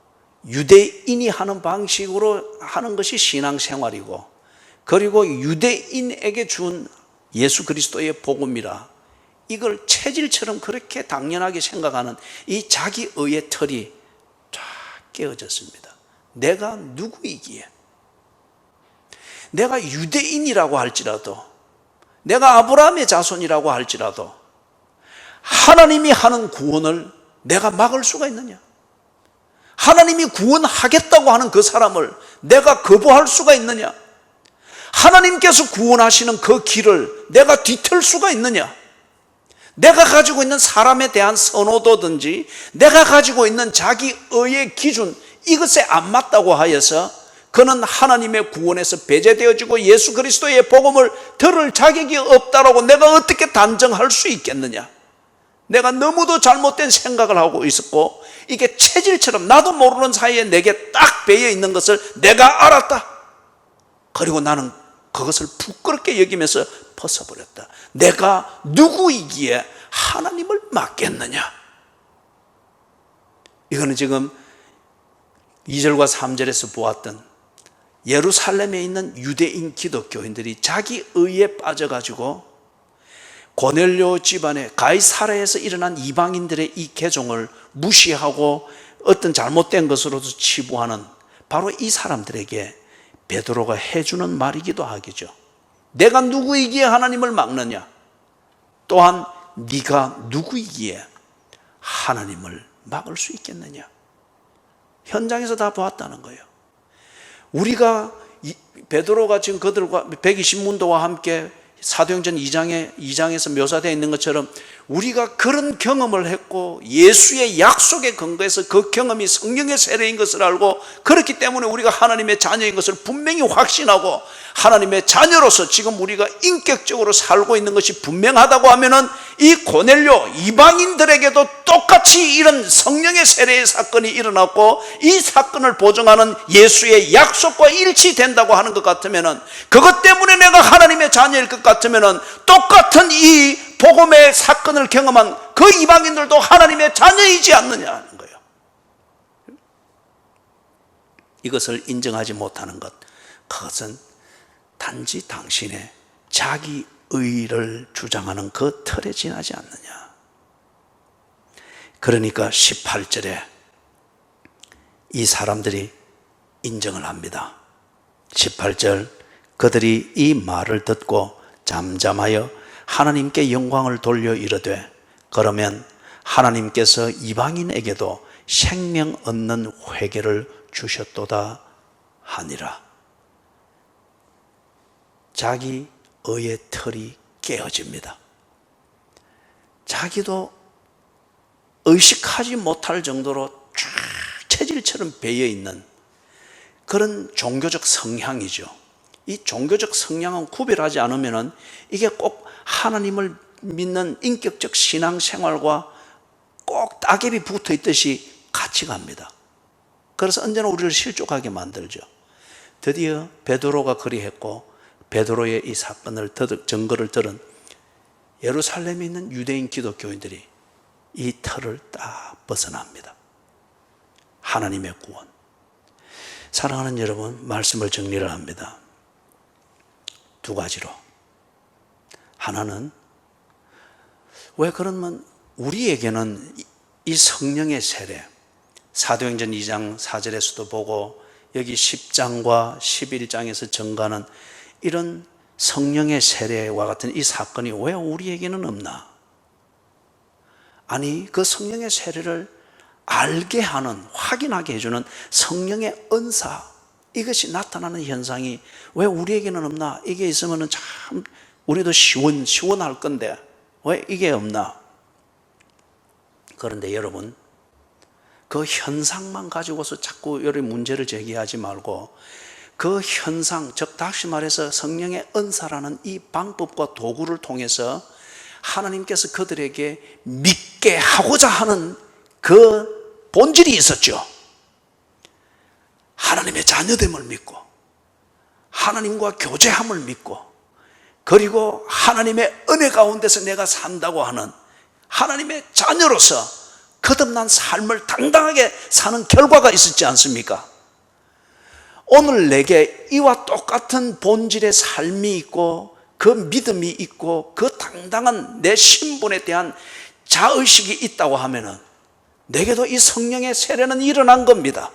유대인이 하는 방식으로 하는 것이 신앙생활이고, 그리고 유대인에게 준 예수 그리스도의 복음이라 이걸 체질처럼 그렇게 당연하게 생각하는 이 자기 의의 틀이 쫙 깨어졌습니다. 내가 누구이기에, 내가 유대인이라고 할지라도, 내가 아브라함의 자손이라고 할지라도 하나님이 하는 구원을 내가 막을 수가 있느냐? 하나님이 구원하겠다고 하는 그 사람을 내가 거부할 수가 있느냐? 하나님께서 구원하시는 그 길을 내가 뒤틀 수가 있느냐? 내가 가지고 있는 사람에 대한 선호도든지 내가 가지고 있는 자기 의의 기준, 이것에 안 맞다고 하여서 그는 하나님의 구원에서 배제되어지고 예수 그리스도의 복음을 들을 자격이 없다라고 내가 어떻게 단정할 수 있겠느냐? 내가 너무도 잘못된 생각을 하고 있었고, 이게 체질처럼 나도 모르는 사이에 내게 딱 배어 있는 것을 내가 알았다. 그리고 나는 그것을 부끄럽게 여기면서 벗어버렸다. 내가 누구이기에 하나님을 맡겠느냐? 이거는 지금 2절과 3절에서 보았던 예루살렘에 있는 유대인 기독교인들이 자기 의에 빠져가지고 고넬료 집안에 가이사랴에서 일어난 이방인들의 이 개종을 무시하고 어떤 잘못된 것으로도 치부하는 바로 이 사람들에게 베드로가 해주는 말이기도 하겠죠. 내가 누구이기에 하나님을 막느냐? 또한 네가 누구이기에 하나님을 막을 수 있겠느냐? 현장에서 다 보았다는 거예요. 우리가 베드로가 지금 그들과 120문도와 함께 사도행전 2장에서 묘사되어 있는 것처럼 우리가 그런 경험을 했고 예수의 약속에 근거해서 그 경험이 성령의 세례인 것을 알고, 그렇기 때문에 우리가 하나님의 자녀인 것을 분명히 확신하고 하나님의 자녀로서 지금 우리가 인격적으로 살고 있는 것이 분명하다고 하면은 이 고넬료 이방인들에게도 똑같이 이런 성령의 세례의 사건이 일어났고 이 사건을 보증하는 예수의 약속과 일치된다고 하는 것 같으면은, 그것 때문에 내가 하나님의 자녀일 것 같으면은 똑같은 이 복음의 사건을 경험한 그 이방인들도 하나님의 자녀이지 않느냐 하는 거예요. 이것을 인정하지 못하는 것, 그것은 단지 당신의 자기 의를 주장하는 그 틀에 지나지 않느냐. 그러니까 18절에 이 사람들이 인정을 합니다. 18절, 그들이 이 말을 듣고 잠잠하여 하나님께 영광을 돌려 이르되, 그러면 하나님께서 이방인에게도 생명 얻는 회개를 주셨도다 하니라. 자기 의의 틀이 깨어집니다. 자기도 의식하지 못할 정도로 쫙 체질처럼 배어있는 그런 종교적 성향이죠. 이 종교적 성향은 구별하지 않으면 이게 꼭 하나님을 믿는 인격적 신앙생활과 꼭 따개비 붙어 있듯이 같이 갑니다. 그래서 언제나 우리를 실족하게 만들죠. 드디어 베드로가 그리했고, 베드로의 이 사건을 증거를 들은 예루살렘에 있는 유대인 기독교인들이 이 틀을 딱 벗어납니다. 하나님의 구원. 사랑하는 여러분, 말씀을 정리를 합니다. 두 가지로. 하나는, 왜 그러면 우리에게는 이 성령의 세례, 사도행전 2장 4절에서도 보고 여기 10장과 11장에서 증가하는 이런 성령의 세례와 같은 이 사건이 왜 우리에게는 없나? 아니, 그 성령의 세례를 알게 하는, 확인하게 해주는 성령의 은사, 이것이 나타나는 현상이 왜 우리에게는 없나? 이게 있으면 참 우리도 시원할 건데 왜 이게 없나? 그런데 여러분, 그 현상만 가지고서 자꾸 여러 문제를 제기하지 말고, 그 현상, 즉 다시 말해서 성령의 은사라는 이 방법과 도구를 통해서 하나님께서 그들에게 믿게 하고자 하는 그 본질이 있었죠. 하나님의 자녀됨을 믿고, 하나님과 교제함을 믿고, 그리고 하나님의 은혜 가운데서 내가 산다고 하는 하나님의 자녀로서 거듭난 삶을 당당하게 사는 결과가 있었지 않습니까? 오늘 내게 이와 똑같은 본질의 삶이 있고, 그 믿음이 있고, 그 당당한 내 신분에 대한 자의식이 있다고 하면은 내게도 이 성령의 세례는 일어난 겁니다.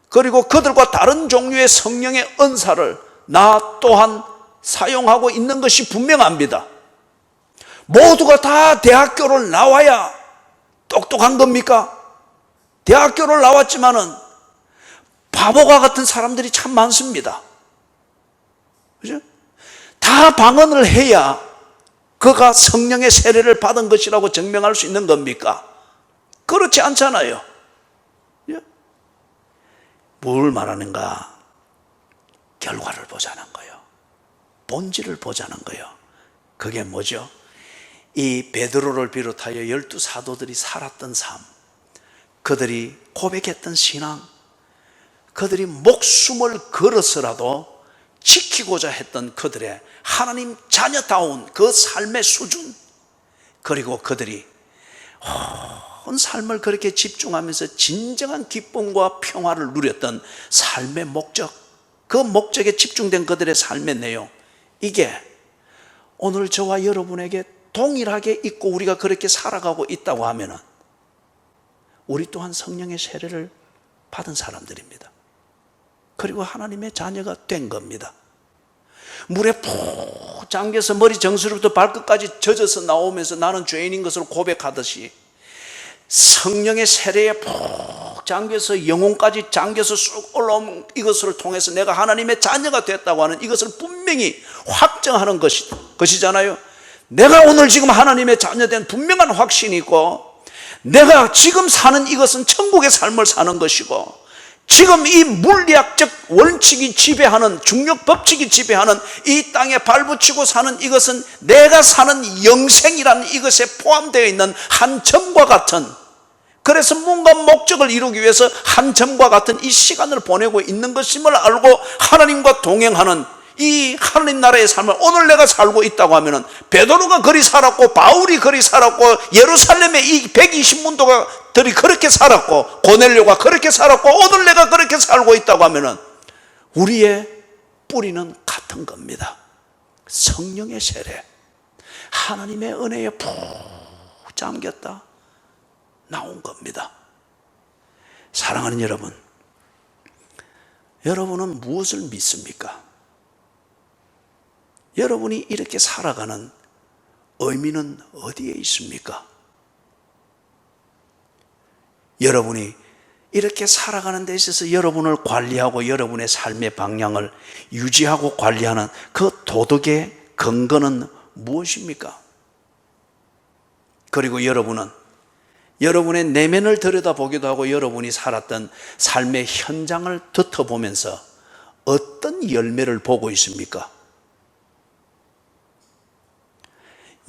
그리고 그들과 다른 종류의 성령의 은사를 나 또한 사용하고 있는 것이 분명합니다. 모두가 다 대학교를 나와야 똑똑한 겁니까? 대학교를 나왔지만은 바보가 같은 사람들이 참 많습니다. 그죠? 다 방언을 해야 그가 성령의 세례를 받은 것이라고 증명할 수 있는 겁니까? 그렇지 않잖아요. 뭘 말하는가? 결과를 보자는 거예요. 본질을 보자는 거예요. 그게 뭐죠? 이 베드로를 비롯하여 12 사도들이 살았던 삶, 그들이 고백했던 신앙, 그들이 목숨을 걸어서라도 지키고자 했던 그들의 하나님 자녀다운 그 삶의 수준, 그리고 그들이 온 삶을 그렇게 집중하면서 진정한 기쁨과 평화를 누렸던 삶의 목적, 그 목적에 집중된 그들의 삶의 내용, 이게 오늘 저와 여러분에게 동일하게 있고 우리가 그렇게 살아가고 있다고 하면 우리 또한 성령의 세례를 받은 사람들입니다. 그리고 하나님의 자녀가 된 겁니다. 물에 푹 잠겨서 머리 정수리부터 발끝까지 젖어서 나오면서 나는 죄인인 것을 고백하듯이 성령의 세례에 푹 잠겨서 영혼까지 잠겨서 쑥 올라온 이것을 통해서 내가 하나님의 자녀가 됐다고 하는 이것을 분명히 확정하는 것이잖아요. 내가 오늘 지금 하나님의 자녀된 분명한 확신이 있고, 내가 지금 사는 이것은 천국의 삶을 사는 것이고, 지금 이 물리학적 원칙이 지배하는, 중력 법칙이 지배하는 이 땅에 발붙이고 사는 이것은 내가 사는 영생이라는 이것에 포함되어 있는 한 점과 같은, 그래서 뭔가 목적을 이루기 위해서 한 점과 같은 이 시간을 보내고 있는 것임을 알고 하나님과 동행하는 이 하나님 나라의 삶을 오늘 내가 살고 있다고 하면은, 베드로가 그리 살았고 바울이 그리 살았고 예루살렘의 이 120문도가들이 그렇게 살았고 고넬료가 그렇게 살았고 오늘 내가 그렇게 살고 있다고 하면은 우리의 뿌리는 같은 겁니다. 성령의 세례, 하나님의 은혜에 푹 잠겼다 나온 겁니다. 사랑하는 여러분, 여러분은 무엇을 믿습니까? 여러분이 이렇게 살아가는 의미는 어디에 있습니까? 여러분이 이렇게 살아가는 데 있어서 여러분을 관리하고 여러분의 삶의 방향을 유지하고 관리하는 그 도덕의 근거는 무엇입니까? 그리고 여러분은 여러분의 내면을 들여다보기도 하고 여러분이 살았던 삶의 현장을 훑어보면서 어떤 열매를 보고 있습니까?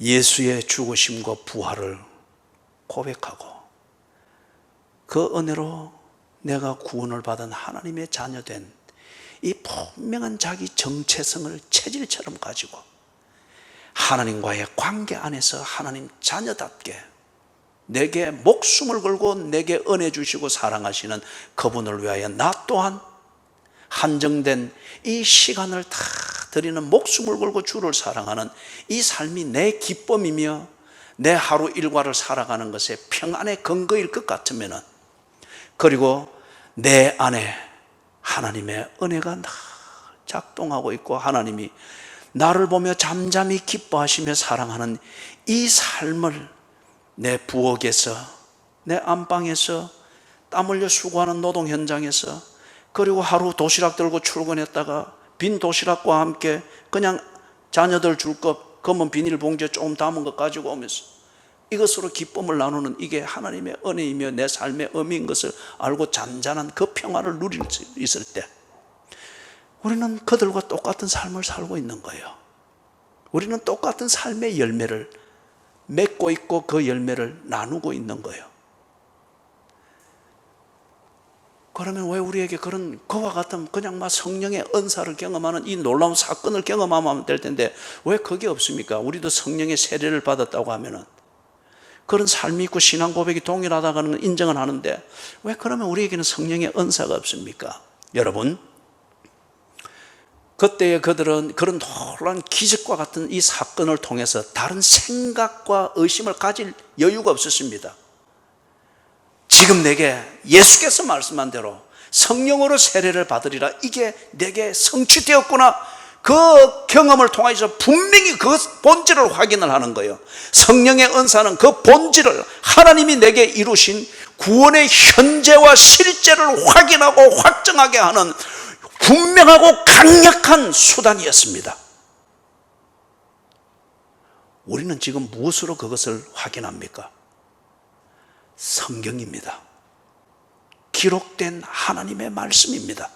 예수의 죽으심과 부활을 고백하고 그 은혜로 내가 구원을 받은 하나님의 자녀된 이 분명한 자기 정체성을 체질처럼 가지고 하나님과의 관계 안에서 하나님 자녀답게 내게 목숨을 걸고 내게 은혜 주시고 사랑하시는 그분을 위하여 나 또한 한정된 이 시간을 다 드리는 목숨을 걸고 주를 사랑하는 이 삶이 내 기쁨이며 내 하루 일과를 살아가는 것에 평안의 근거일 것 같으면, 그리고 내 안에 하나님의 은혜가 다 작동하고 있고 하나님이 나를 보며 잠잠히 기뻐하시며 사랑하는 이 삶을 내 부엌에서, 내 안방에서, 땀 흘려 수고하는 노동 현장에서, 그리고 하루 도시락 들고 출근했다가 빈 도시락과 함께 그냥 자녀들 줄 것 검은 비닐봉지에 조금 담은 것 가지고 오면서 이것으로 기쁨을 나누는 이게 하나님의 은혜이며 내 삶의 의미인 것을 알고 잔잔한 그 평화를 누릴 수 있을 때 우리는 그들과 똑같은 삶을 살고 있는 거예요. 우리는 똑같은 삶의 열매를 맺고 있고 그 열매를 나누고 있는 거예요. 그러면 왜 우리에게 그와 같은 그냥 막 성령의 은사를 경험하는 이 놀라운 사건을 경험하면 될 텐데 왜 그게 없습니까? 우리도 성령의 세례를 받았다고 하면은 그런 삶이 있고 신앙 고백이 동일하다는 건 인정은 하는데 왜 그러면 우리에게는 성령의 은사가 없습니까? 여러분, 그때의 그들은 그런 놀라운 기적과 같은 이 사건을 통해서 다른 생각과 의심을 가질 여유가 없었습니다. 지금 내게 예수께서 말씀한 대로 성령으로 세례를 받으리라, 이게 내게 성취되었구나, 그 경험을 통해서 분명히 그 본질을 확인을 하는 거예요. 성령의 은사는 그 본질을, 하나님이 내게 이루신 구원의 현재와 실제를 확인하고 확정하게 하는 분명하고 강력한 수단이었습니다. 우리는 지금 무엇으로 그것을 확인합니까? 성경입니다. 기록된 하나님의 말씀입니다.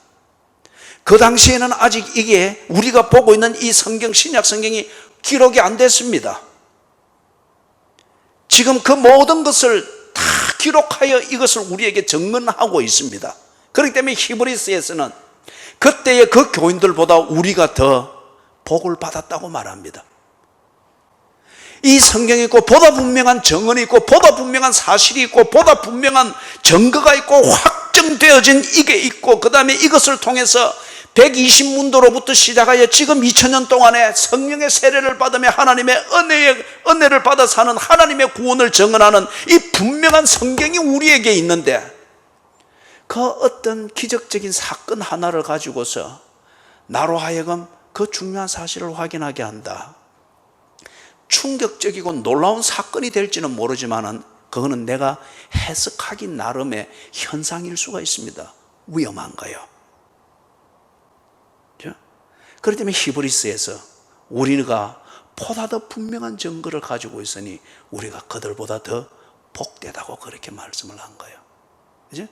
그 당시에는 아직 이게 우리가 보고 있는 이 성경, 신약 성경이 기록이 안 됐습니다. 지금 그 모든 것을 다 기록하여 이것을 우리에게 증언하고 있습니다. 그렇기 때문에 히브리서에서는 그때의 그 교인들보다 우리가 더 복을 받았다고 말합니다. 이 성경이 있고 보다 분명한 정언이 있고 보다 분명한 사실이 있고 보다 분명한 증거가 있고 확정되어진 이게 있고, 그 다음에 이것을 통해서 120문도로부터 시작하여 지금 2000년 동안에 성령의 세례를 받으며 하나님의 은혜를 받아 사는 하나님의 구원을 증언하는 이 분명한 성경이 우리에게 있는데, 그 어떤 기적적인 사건 하나를 가지고서 나로 하여금 그 중요한 사실을 확인하게 한다. 충격적이고 놀라운 사건이 될지는 모르지만 그거는 내가 해석하기 나름의 현상일 수가 있습니다. 위험한 거예요. 그렇기 때문에 히브리서에서 우리가 보다 더 분명한 증거를 가지고 있으니 우리가 그들보다 더 복되다고 그렇게 말씀을 한 거예요. 그죠?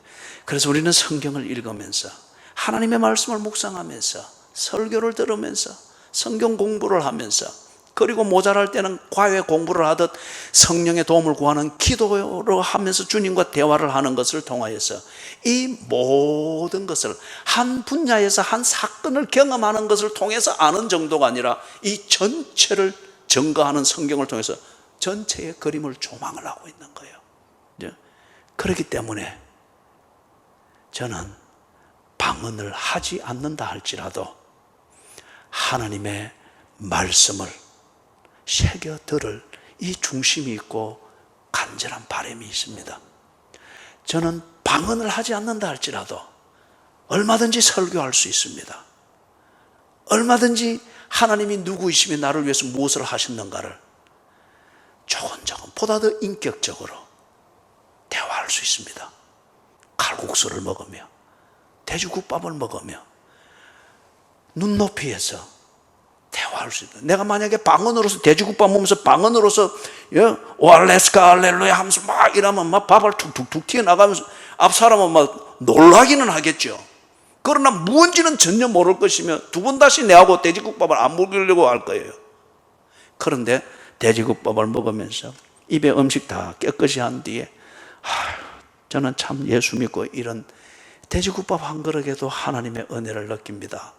그래서 우리는 성경을 읽으면서 하나님의 말씀을 묵상하면서 설교를 들으면서 성경 공부를 하면서, 그리고 모자랄 때는 과외 공부를 하듯 성령의 도움을 구하는 기도로 하면서 주님과 대화를 하는 것을 통하여서 이 모든 것을 한 분야에서 한 사건을 경험하는 것을 통해서 아는 정도가 아니라 이 전체를 증거하는 성경을 통해서 전체의 그림을 조망을 하고 있는 거예요. 그렇기 때문에 저는 방언을 하지 않는다 할지라도 하나님의 말씀을 새겨 들을 이 중심이 있고 간절한 바람이 있습니다. 저는 방언을 하지 않는다 할지라도 얼마든지 설교할 수 있습니다. 얼마든지 하나님이 누구이시며 나를 위해서 무엇을 하셨는가를 조곤조곤 보다 더 인격적으로 대화할 수 있습니다. 칼국수를 먹으며 돼지국밥을 먹으며 눈높이에서 대화할 수 있다. 내가 만약에 방언으로서 돼지국밥 먹으면서 방언으로서 오알레스카 할렐루야 하면서 막 이러면 막 밥을 툭툭툭 튀어나가면서 앞 사람은 막 놀라기는 하겠죠. 그러나 무언지는 전혀 모를 것이며 두 번 다시 내하고 돼지국밥을 안 먹으려고 할 거예요. 그런데 돼지국밥을 먹으면서 입에 음식 다 깨끗이 한 뒤에 저는 참 예수 믿고 이런 돼지국밥 한 그릇에도 하나님의 은혜를 느낍니다.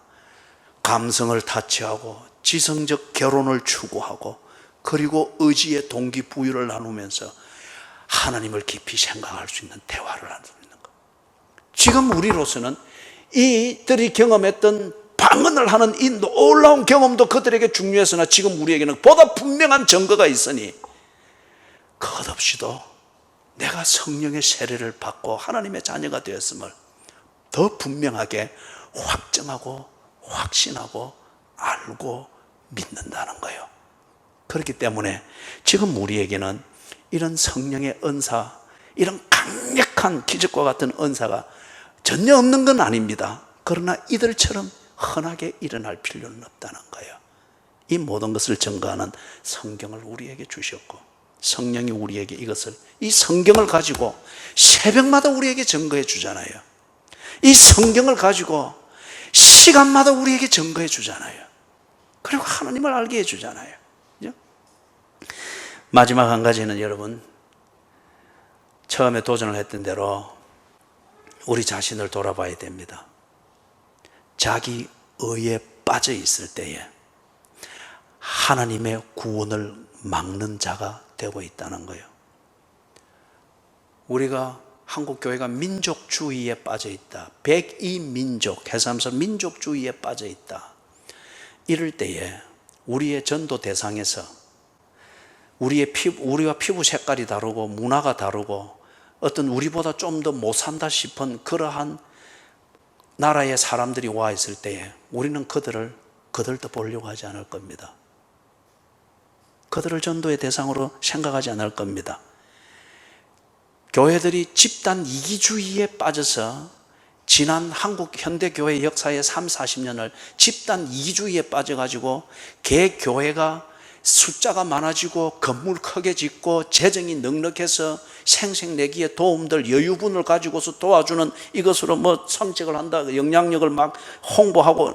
감성을 타치하고 지성적 결혼을 추구하고 그리고 의지의 동기부여를 나누면서 하나님을 깊이 생각할 수 있는 대화를 나눌 수 있는 것. 지금 우리로서는 이들이 경험했던 방언을 하는 이 놀라운 경험도 그들에게 중요했으나 지금 우리에게는 보다 분명한 증거가 있으니 그것없이도 내가 성령의 세례를 받고 하나님의 자녀가 되었음을 더 분명하게 확정하고 확신하고 알고 믿는다는 거예요. 그렇기 때문에 지금 우리에게는 이런 성령의 은사, 이런 강력한 기적과 같은 은사가 전혀 없는 건 아닙니다. 그러나 이들처럼 흔하게 일어날 필요는 없다는 거예요. 이 모든 것을 증거하는 성경을 우리에게 주셨고 성령이 우리에게 이것을, 이 성경을 가지고 새벽마다 우리에게 증거해 주잖아요. 이 성경을 가지고 시간마다 우리에게 증거해 주잖아요. 그리고 하나님을 알게 해 주잖아요. 그죠? 마지막 한 가지는 여러분, 처음에 도전을 했던 대로 우리 자신을 돌아봐야 됩니다. 자기 의에 빠져 있을 때에 하나님의 구원을 막는 자가 되고 있다는 거예요. 우리가 한국 교회가 민족주의에 빠져 있다. 102민족, 해삼서 민족주의에 빠져 있다. 이럴 때에 우리의 전도 대상에서 우리와 피부 색깔이 다르고 문화가 다르고 어떤 우리보다 좀 더 못 산다 싶은 그러한 나라의 사람들이 와 있을 때에 우리는 그들도 보려고 하지 않을 겁니다. 그들을 전도의 대상으로 생각하지 않을 겁니다. 교회들이 집단 이기주의에 빠져서 지난 한국 현대교회 역사의 30-40년을 집단 이기주의에 빠져가지고 개교회가 숫자가 많아지고 건물 크게 짓고 재정이 넉넉해서 생색내기에 도움될 여유분을 가지고서 도와주는 이것으로 뭐 성책을 한다, 영향력을 막 홍보하고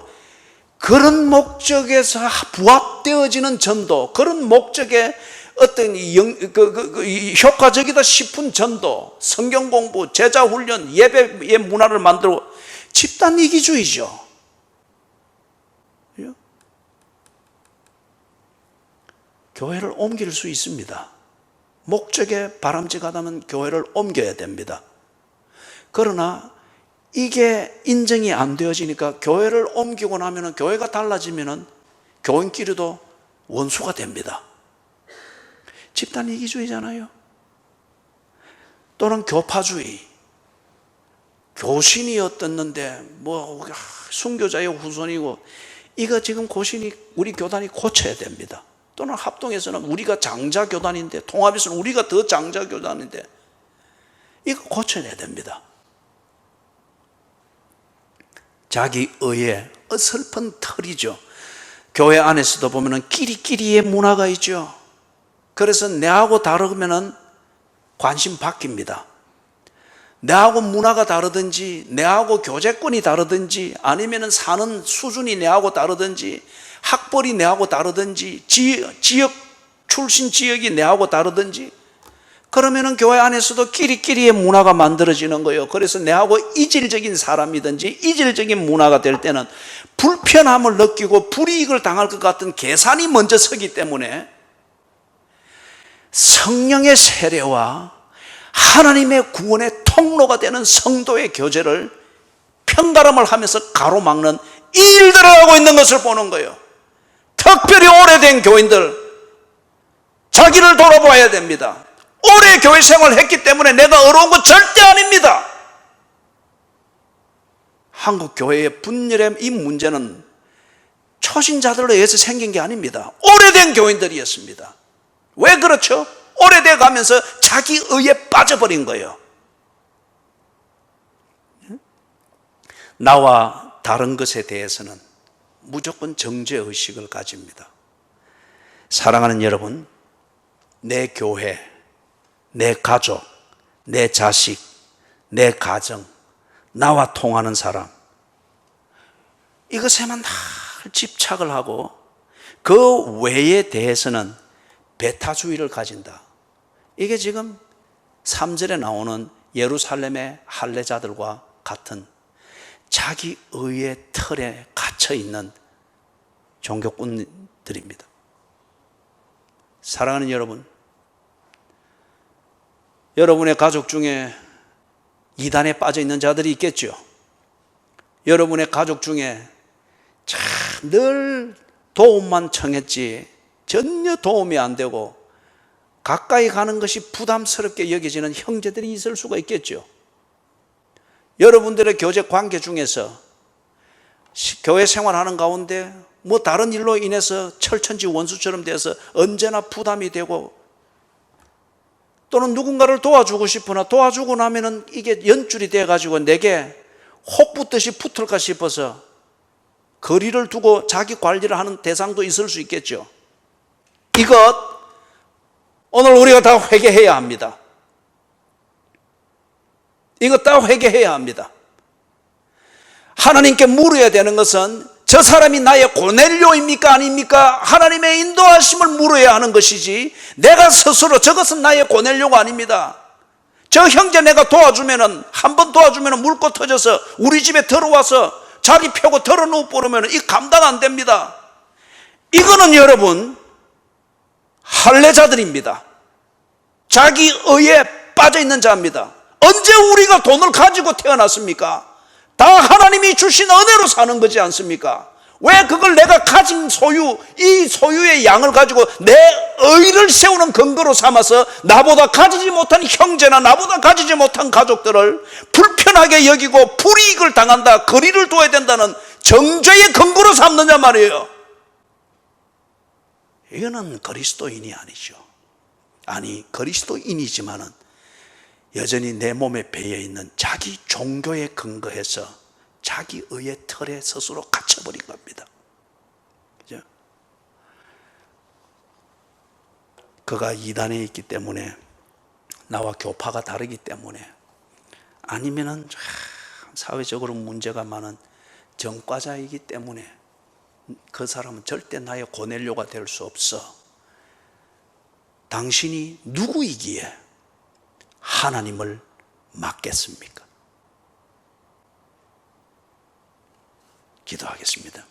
그런 목적에서 부합되어지는 전도, 그런 목적에 어떤 효과적이다 싶은 전도, 성경 공부, 제자 훈련, 예배의 문화를 만들고 집단 이기주의죠. 교회를 옮길 수 있습니다. 목적에 바람직하다면 교회를 옮겨야 됩니다. 그러나 이게 인정이 안 되어지니까 교회를 옮기고 나면 교회가 달라지면 교인끼리도 원수가 됩니다. 집단 이기주의잖아요. 또는 교파주의. 교신이 어떻는데 뭐 순교자의 후손이고 이거 지금 우리 교단이 고쳐야 됩니다. 또는 합동에서는 우리가 장자교단인데 통합에서는 우리가 더 장자교단인데 이거 고쳐내야 됩니다. 자기 의에 어설픈 털이죠. 교회 안에서도 보면 끼리끼리의 문화가 있죠. 그래서 내하고 다르면 관심 바뀝니다. 내하고 문화가 다르든지 내하고 교제권이 다르든지 아니면 사는 수준이 내하고 다르든지 학벌이 내하고 다르든지 지역 출신 지역이 내하고 다르든지 그러면은 교회 안에서도 끼리끼리의 문화가 만들어지는 거예요. 그래서 내하고 이질적인 사람이든지 이질적인 문화가 될 때는 불편함을 느끼고 불이익을 당할 것 같은 계산이 먼저 서기 때문에 성령의 세례와 하나님의 구원의 통로가 되는 성도의 교제를 편가름을 하면서 가로막는 이 일들을 하고 있는 것을 보는 거예요. 특별히 오래된 교인들, 자기를 돌아봐야 됩니다. 오래 교회 생활을 했기 때문에 내가 어려운 건 절대 아닙니다. 한국 교회의 분열의 이 문제는 초신자들로 의해서 생긴 게 아닙니다. 오래된 교인들이었습니다. 왜 그렇죠? 오래돼 가면서 자기 의에 빠져버린 거예요. 나와 다른 것에 대해서는 무조건 정죄의식을 가집니다. 사랑하는 여러분, 내 교회, 내 가족, 내 자식, 내 가정, 나와 통하는 사람, 이것에만 늘 집착을 하고 그 외에 대해서는 배타주의를 가진다. 이게 지금 3절에 나오는 예루살렘의 할례자들과 같은 자기 의의 틀에 갇혀있는 종교꾼들입니다. 사랑하는 여러분, 여러분의 가족 중에 이단에 빠져 있는 자들이 있겠죠. 여러분의 가족 중에 참 늘 도움만 청했지 전혀 도움이 안 되고 가까이 가는 것이 부담스럽게 여겨지는 형제들이 있을 수가 있겠죠. 여러분들의 교제 관계 중에서 교회 생활하는 가운데 뭐 다른 일로 인해서 철천지 원수처럼 돼서 언제나 부담이 되고, 또는 누군가를 도와주고 싶으나 도와주고 나면은 이게 연줄이 돼가지고 내게 혹 붙듯이 붙을까 싶어서 거리를 두고 자기 관리를 하는 대상도 있을 수 있겠죠. 이것 오늘 우리가 다 회개해야 합니다. 이것 다 회개해야 합니다. 하나님께 물어야 되는 것은 저 사람이 나의 고넬료입니까 아닙니까? 하나님의 인도하심을 물어야 하는 것이지, 내가 스스로 저것은 나의 고넬료가 아닙니다. 저 형제 내가 도와주면은, 한 번 도와주면은 물고 터져서 우리 집에 들어와서 자기 펴고 덜어놓고 버리면 이 감당 안 됩니다. 이거는 여러분 할례자들입니다. 자기 의에 빠져 있는 자입니다. 언제 우리가 돈을 가지고 태어났습니까? 다 하나님이 주신 은혜로 사는 거지 않습니까? 왜 그걸 내가 가진 소유, 이 소유의 양을 가지고 내 의를 세우는 근거로 삼아서 나보다 가지지 못한 형제나 나보다 가지지 못한 가족들을 불편하게 여기고 불이익을 당한다, 거리를 둬야 된다는 정죄의 근거로 삼느냐 말이에요. 이거는 그리스도인이 아니죠. 아니, 그리스도인이지만은 여전히 내 몸에 배어있는 자기 종교에 근거해서 자기 의의 틀에 스스로 갇혀버린 겁니다. 그죠? 그가 이단에 있기 때문에, 나와 교파가 다르기 때문에, 아니면은 사회적으로 문제가 많은 정과자이기 때문에 그 사람은 절대 나의 고넬료가 될 수 없어. 당신이 누구이기에 하나님을 맡겠습니까? 기도하겠습니다.